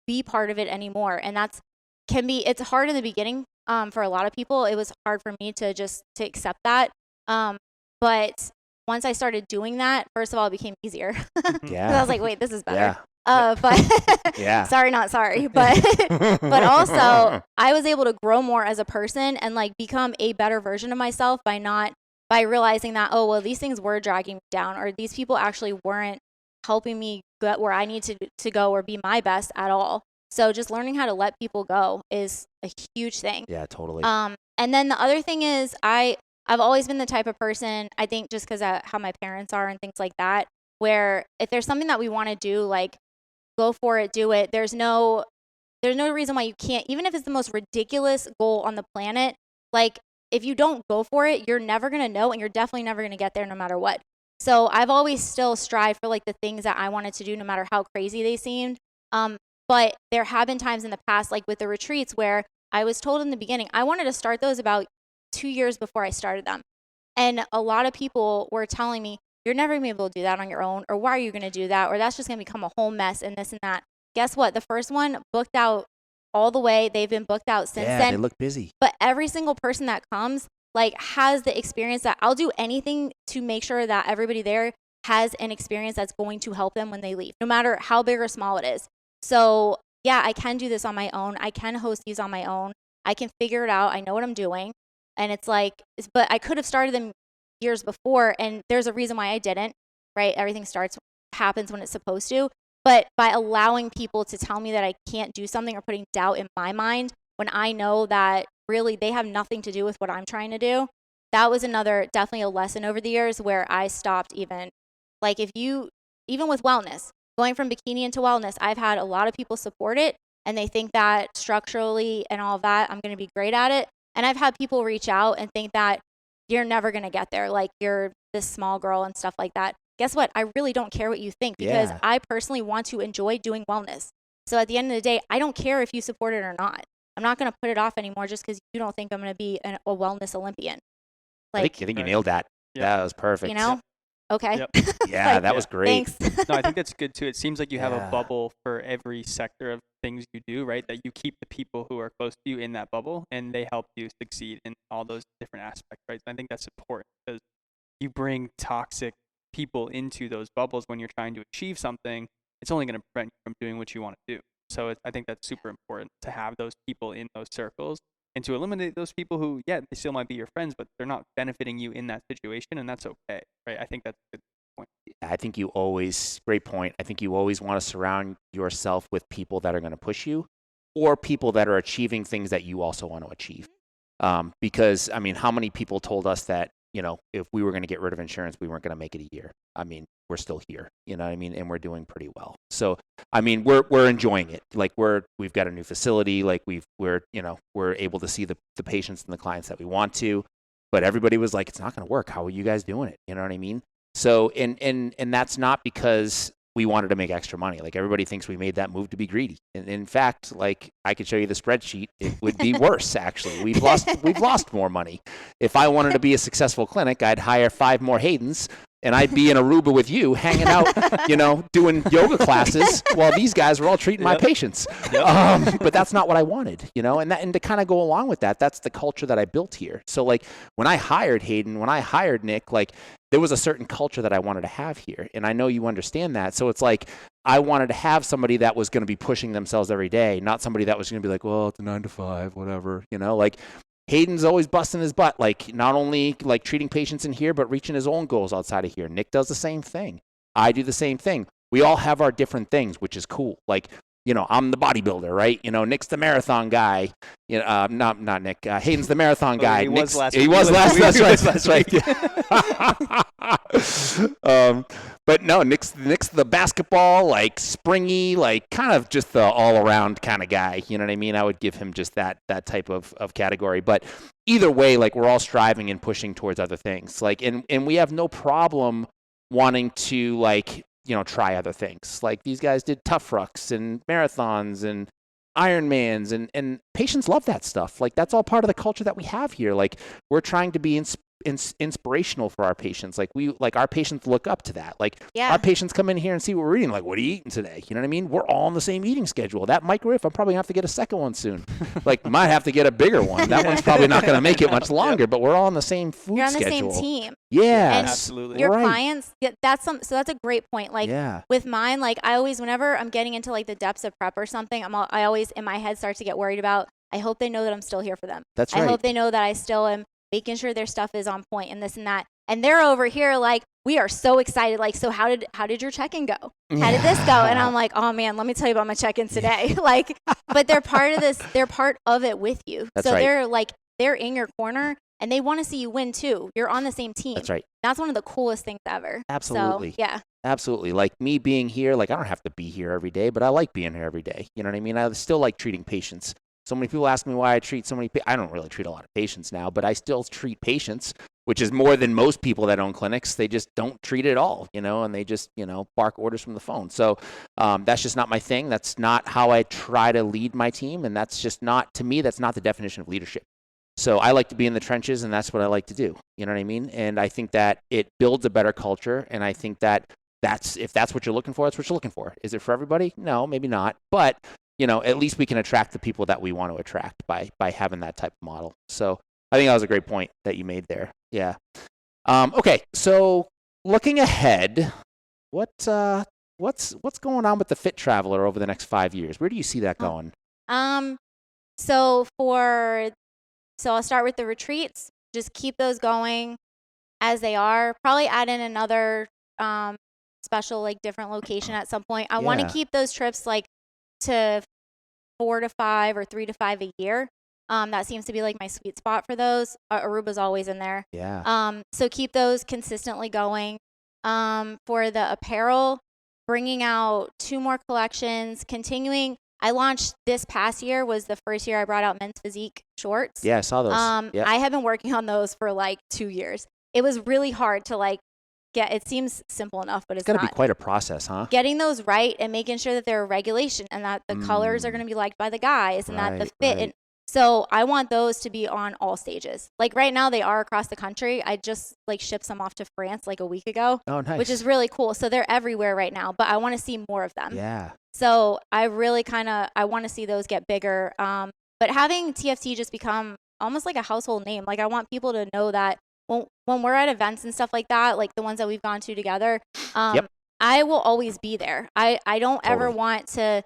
be part of it anymore. And it's hard in the beginning. For a lot of people, it was hard for me to accept that. But once I started doing that, first of all, it became easier. Yeah. I was like, wait, this is better. Yeah. But sorry, not sorry. But also I was able to grow more as a person and, like, become a better version of myself by realizing that, oh, well, these things were dragging me down, or these people actually weren't helping me get where I need to go or be my best at all. So just learning how to let people go is a huge thing. Yeah, totally. And then the other thing is I've always been the type of person, I think just because of how my parents are and things like that, where if there's something that we want to do, like, go for it, do it. There's no reason why you can't, even if it's the most ridiculous goal on the planet. Like, if you don't go for it, you're never going to know, and you're definitely never going to get there no matter what. So I've always still strived for like the things that I wanted to do, no matter how crazy they seemed. But there have been times in the past, like with the retreats, where I was told in the beginning, I wanted to start those about 2 years before I started them. And a lot of people were telling me, you're never going to be able to do that on your own, or why are you going to do that? Or that's just going to become a whole mess and this and that. Guess what? The first one booked out all the way. They've been booked out since then. Yeah, they look busy. But every single person that comes, like, has the experience that I'll do anything to make sure that everybody there has an experience that's going to help them when they leave, no matter how big or small it is. So yeah, I can do this on my own. I can host these on my own. I can figure it out. I know what I'm doing. And it's like, but I could have started them years before, and there's a reason why I didn't, right? Everything happens when it's supposed to. But by allowing people to tell me that I can't do something or putting doubt in my mind when I know that really they have nothing to do with what I'm trying to do, that was definitely a lesson over the years where I stopped even. Like even with wellness, going from bikini into wellness, I've had a lot of people support it, and they think that structurally and all of that, I'm going to be great at it. And I've had people reach out and think that you're never going to get there. Like, you're this small girl and stuff like that. Guess what? I really don't care what you think, because I personally want to enjoy doing wellness. So at the end of the day, I don't care if you support it or not. I'm not going to put it off anymore just because you don't think I'm going to be a wellness Olympian. Like, I think you nailed that. Yep. That was perfect. You know? Okay. Yep. Yeah, that was great. Thanks. No, I think that's good too. It seems like you have a bubble for every sector of things you do, right? That you keep the people who are close to you in that bubble, and they help you succeed in all those different aspects, right? I think that's important, because you bring toxic people into those bubbles when you're trying to achieve something. It's only going to prevent you from doing what you want to do. So I think that's super important to have those people in those circles, and to eliminate those people who, they still might be your friends, but they're not benefiting you in that situation, and that's okay, right? I think that's a good point. I think great point. I think you always want to surround yourself with people that are going to push you, or people that are achieving things that you also want to achieve. Because, I mean, how many people told us that, if we were going to get rid of insurance, we weren't going to make it a year? I mean, we're still here, you know what I mean? And we're doing pretty well. So, I mean, we're enjoying it. Like, we've got a new facility. Like, we're able to see the patients and the clients that we want to, but everybody was like, it's not going to work. How are you guys doing it? You know what I mean? So, and that's not because we wanted to make extra money. Like, everybody thinks we made that move to be greedy. And in fact, like, I could show you the spreadsheet. It would be worse, actually. We've lost more money. If I wanted to be a successful clinic, I'd hire 5 more Haydens, and I'd be in Aruba with you, hanging out, doing yoga classes while these guys were all treating my patients. Yep. But that's not what I wanted, and to kind of go along with that, that's the culture that I built here. So, like, when I hired Hayden, when I hired Nick, like, there was a certain culture that I wanted to have here. And I know you understand that. So it's like, I wanted to have somebody that was going to be pushing themselves every day, not somebody that was going to be like, well, it's a 9 to 5, whatever, like, Hayden's always busting his butt, like, not only like treating patients in here, but reaching his own goals outside of here. Nick does the same thing. I do the same thing. We all have our different things, which is cool. Like, I'm the bodybuilder, right? Nick's the marathon guy. Not Nick. Hayden's the marathon guy. He was last. That's right. But no, Nick's the basketball, like, springy, like, kind of just the all-around kind of guy. You know what I mean? I would give him just that type of category. But either way, like, we're all striving and pushing towards other things. Like, and we have no problem wanting to, like, try other things. Like, these guys did tough rucks and marathons and Ironmans, and patients love that stuff. Like, that's all part of the culture that we have here. Like, we're trying to be inspirational for our patients. Like, our patients look up to that. Like, our patients come in here and see what we're eating. Like, what are you eating today? You know what I mean? We're all on the same eating schedule. That microwave, I'm probably going to have to get a second one soon. Like, might have to get a bigger one. That one's probably not going to make it much longer, but we're all on the same food schedule. You're on the same team. Yeah, and absolutely. Your clients, so that's a great point. Like, with mine, like, I always, whenever I'm getting into, like, the depths of prep or something, I always in my head start to get worried about, I hope they know that I'm still here for them. That's right. I hope they know that I still am making sure their stuff is on point and this and that. And they're over here like, we are so excited. Like, so how did your check-in go? How did this go? And I'm like, oh man, let me tell you about my check-in today. Like, but they're part of this. They're part of it with you. That's so right. they're in your corner, and they want to see you win too. You're on the same team. That's right. That's one of the coolest things ever. Absolutely. So, yeah. Absolutely. Like, me being here, like, I don't have to be here every day, but I like being here every day. You know what I mean? I still like treating patients. So many people ask me why I treat so many I don't really treat a lot of patients now, but I still treat patients, which is more than most people that own clinics. They just don't treat it at all, and they just, bark orders from the phone. So that's just not my thing. That's not how I try to lead my team. And that's just not, to me, that's not the definition of leadership. So I like to be in the trenches, and that's what I like to do. You know what I mean? And I think that it builds a better culture. And I think that if that's what you're looking for, that's what you're looking for. Is it for everybody? No, maybe not. But, at least we can attract the people that we want to attract by having that type of model. So I think that was a great point that you made there. Yeah. Okay. So looking ahead, what's going on with the Fit Traveler over the next 5 years? Where do you see that going? So I'll start with the retreats. Just keep those going as they are. Probably add in another special, different location at some point. I want to keep those trips to 4 to 5 or 3 to 5 a year. That seems to be my sweet spot for those. Aruba's always in there. Yeah. So keep those consistently going. For the apparel, bringing out 2 more collections, continuing. I launched this past year was the first year I brought out men's physique shorts. Yeah, I saw those. Yep. I have been working on those for 2 years. It was really hard to get. It seems simple enough, but it's gotta be quite a process, huh? Getting those right and making sure that they're a regulation and that the colors are going to be liked by the guys and that the fit. And so I want those to be on all stages. Right now they are across the country. I just shipped some off to France a week ago. Oh, nice. Which is really cool. So they're everywhere right now, but I want to see more of them. Yeah. So I really I want to see those get bigger. But having TFT just become almost like a household name. I want people to know that when we're at events and stuff like that, the ones that we've gone to together, I will always be there. I don't ever want to,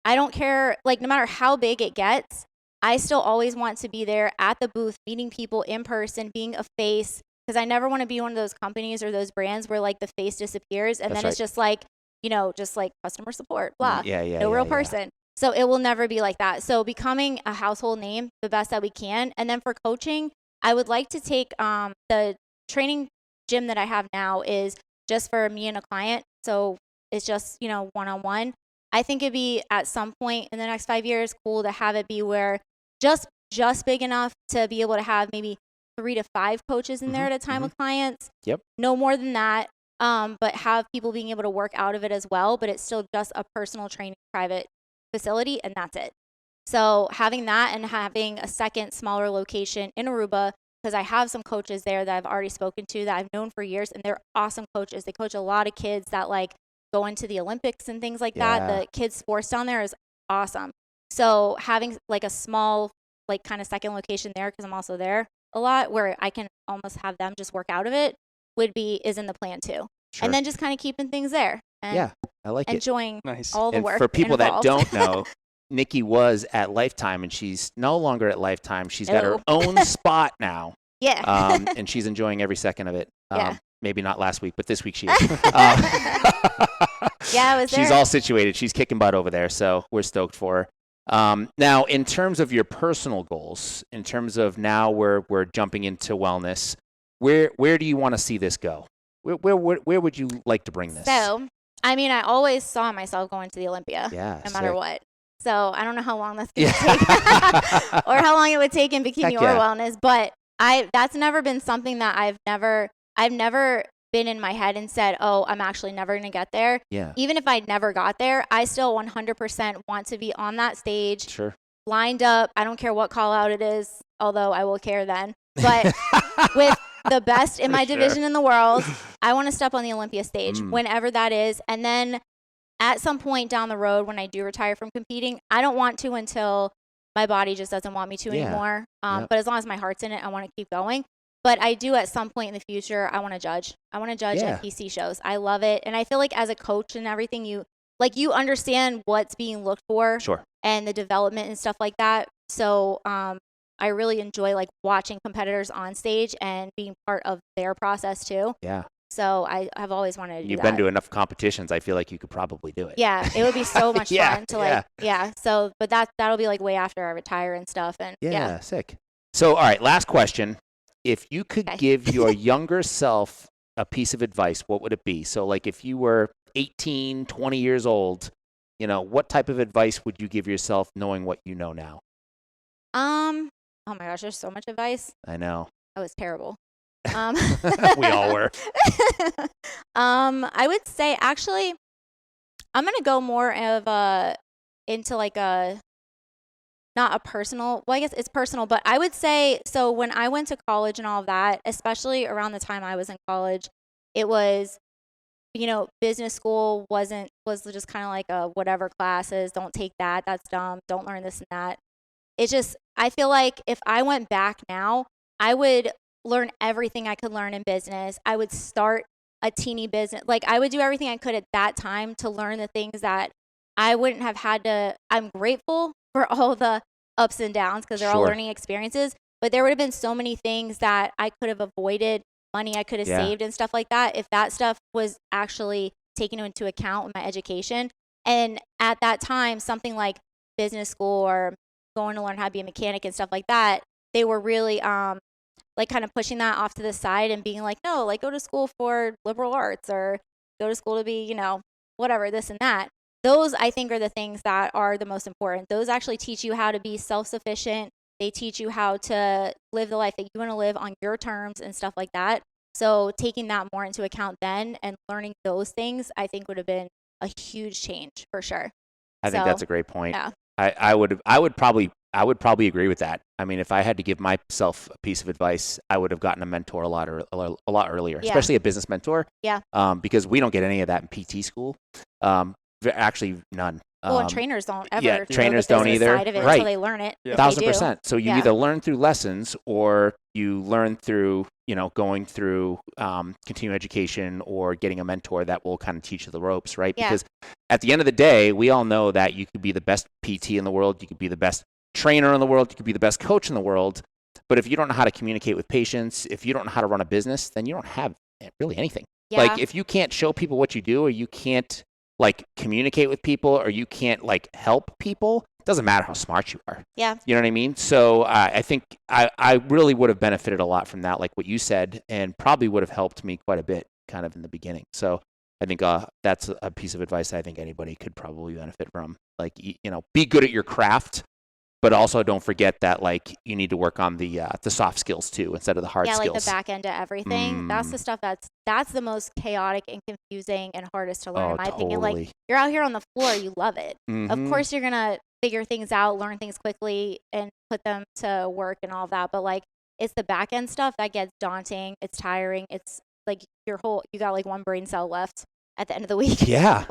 I don't care, no matter how big it gets, I still always want to be there at the booth, meeting people in person, being a face, because I never want to be one of those companies or those brands where the face disappears and then it's just just customer support, blah, no real person. So it will never be like that. So becoming a household name the best that we can. And then for coaching, I would like to take the training gym that I have now is just for me and a client. So it's just, one-on-one. I think it'd be at some point in the next 5 years cool to have it be where just big enough to be able to have maybe 3 to 5 coaches in there at a time with clients. Yep. No more than that. But have people being able to work out of it as well. But it's still just a personal training private facility, and that's it. So having that and having a second smaller location in Aruba, because I have some coaches there that I've already spoken to that I've known for years, and they're awesome coaches. They coach a lot of kids that go into the Olympics and things like that. The kids sports down there is awesome. So having a small kind of second location there, because I'm also there a lot, where I can almost have them just work out of it is in the plan too. Sure. And then just kind of keeping things there. And I like enjoying all the work. For people involved. that don't know, Nikki was at Lifetime, and she's no longer at Lifetime. She's got her own spot now. Yeah. And she's enjoying every second of it. Maybe not last week, but this week she is. I was there. She's all situated. She's kicking butt over there, so we're stoked for her. Now, in terms of your personal goals, in terms of now we're jumping into wellness, where do you want to see this go? Where would you like to bring this? So, I always saw myself going to the Olympia, no matter what. So I don't know how long that's going to take or how long it would take in bikini or wellness, but that's never been something that I've never been in my head and said, oh, I'm actually never going to get there. Yeah. Even if I never got there, I still 100% want to be on that stage, sure, lined up. I don't care what call out it is, although I will care then, but with the best in my division in the world, I want to step on the Olympia stage whenever that is. And then at some point down the road, when I do retire from competing, I don't want to until my body just doesn't want me to anymore. But as long as my heart's in it, I want to keep going. But I do at some point in the future, I want to judge. I want to judge NPC shows. I love it. And I feel like as a coach and everything, you understand what's being looked for and the development and stuff like that. So I really enjoy watching competitors on stage and being part of their process too. Yeah. So I have always wanted to do that. You've been to enough competitions. I feel like you could probably do it. Yeah, it would be so much fun to So, but that'll be way after I retire and stuff. And sick. So, all right, last question. If you could give your younger self a piece of advice, what would it be? So, if you were 18, 20 years old, what type of advice would you give yourself knowing what you know now? Oh my gosh, there's so much advice. I know. That was terrible. We all were. I would say actually, I'm gonna go more of into like not a personal. Well, I guess it's personal, but I would say so. When I went to college and all of that, especially around the time I was in college, it was, business school was just kind of like a whatever classes. Don't take that. That's dumb. Don't learn this and that. It's just, I feel like if I went back now, I would learn everything I could learn in business. I would start a teeny business. Like I would do everything I could at that time to learn the things that I wouldn't have had to. I'm grateful for all the ups and downs because they're all learning experiences. But there would have been so many things that I could have avoided, money I could have saved and stuff like that if that stuff was actually taken into account in my education. And at that time, something like business school or going to learn how to be a mechanic and stuff like that, they were really like kind of pushing that off to the side and being like, no, like go to school for liberal arts or go to school to be, whatever, this and that. Those I think are the things that are the most important. Those actually teach you how to be self-sufficient. They teach you how to live the life that you want to live on your terms and stuff like that. So taking that more into account then and learning those things, I think would have been a huge change for sure. I think that's a great point. Yeah. I would probably agree with that. I mean, if I had to give myself a piece of advice, I would have gotten a mentor a lot earlier, especially a business mentor. Yeah. Because we don't get any of that in PT school. Actually, none. Well, and trainers don't ever. Yeah, trainers don't either. Side of it right. Until they learn it. Yeah. 1,000%. So you either learn through lessons or you learn through, going through continuing education or getting a mentor that will kind of teach you the ropes, right? Yeah. Because at the end of the day, we all know that you could be the best PT in the world, you could be the best trainer in the world, you could be the best coach in the world, but if you don't know how to communicate with patients, if you don't know how to run a business, then you don't have really anything. Yeah. Like if you can't show people what you do or you can't communicate with people or you can't help people, it doesn't matter how smart you are. Yeah. You know what I mean? So I think I really would have benefited a lot from that, like what you said, and probably would have helped me quite a bit kind of in the beginning. So I think that's a piece of advice I think anybody could probably benefit from. Be good at your craft, but also don't forget that you need to work on the soft skills too instead of the hard skills. Yeah, like the back end of everything. That's the stuff that's the most chaotic and confusing and hardest to learn in my opinion. Like you're out here on the floor, you love it. Mm-hmm. Of course you're gonna figure things out, learn things quickly, and put them to work and all that. But it's the back end stuff that gets daunting. It's tiring. It's like you got one brain cell left at the end of the week. Yeah.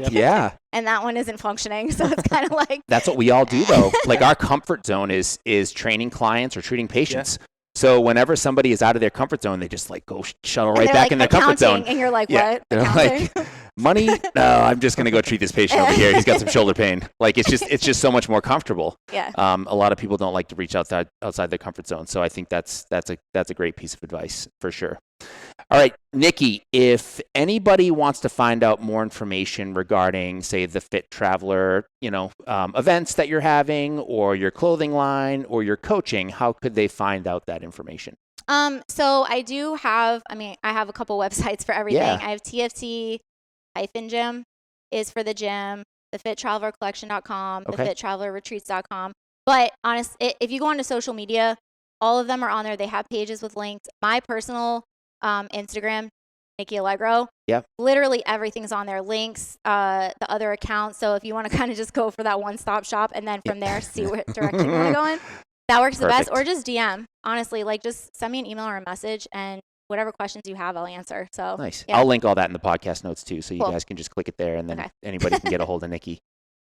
Yeah. And that one isn't functioning. So it's kind of like. That's what we all do though. Our comfort zone is training clients or treating patients. Yeah. So whenever somebody is out of their comfort zone, they just go shuttle right back in their comfort zone. And you're like, what? They're money? No, I'm just going to go treat this patient over here. He's got some shoulder pain. It's just so much more comfortable. Yeah. A lot of people don't like to reach outside their comfort zone. So I think that's a great piece of advice for sure. All right, Nikki, if anybody wants to find out more information regarding, say, the Fit Traveler, events that you're having or your clothing line or your coaching, how could they find out that information? So I do have, I have a couple websites for everything. Yeah. I have TFT-gym is for the gym, thefittravelercollection.com, thefittravelerretreats.com. But if you go onto social media, all of them are on there. They have pages with links. My personal Instagram, Nikki Alliegro. Yeah. Literally everything's on there. Links, the other accounts. So if you want to kind of just go for that one-stop shop and then from there see what direction you want to go in, that works the best. Or just DM. Honestly, just send me an email or a message and whatever questions you have, I'll answer. So nice. Yeah. I'll link all that in the podcast notes too, so you guys can just click it there and then anybody can get a hold of Nikki.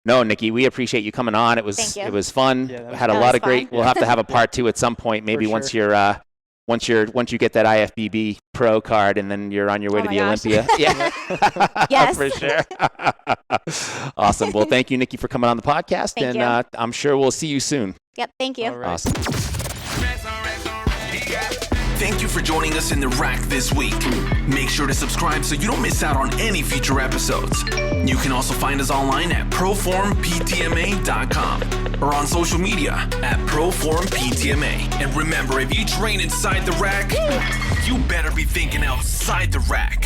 No, Nikki, we appreciate you coming on. It was fun. Yeah, had a lot of great. We'll have to have a part 2 at some point, maybe once you're once you get that IFBB Pro card and then you're on your way to the Olympia. Yeah. Yes. For sure. Awesome. Well, thank you, Nikki, for coming on the podcast. Thank you. I'm sure we'll see you soon. Yep. Thank you. Right. Awesome. Thank you for joining us in the Rack this week. Make sure to subscribe so you don't miss out on any future episodes. You can also find us online at proformptma.com or on social media at proformptma. And remember, if you train inside the rack, you better be thinking outside the rack.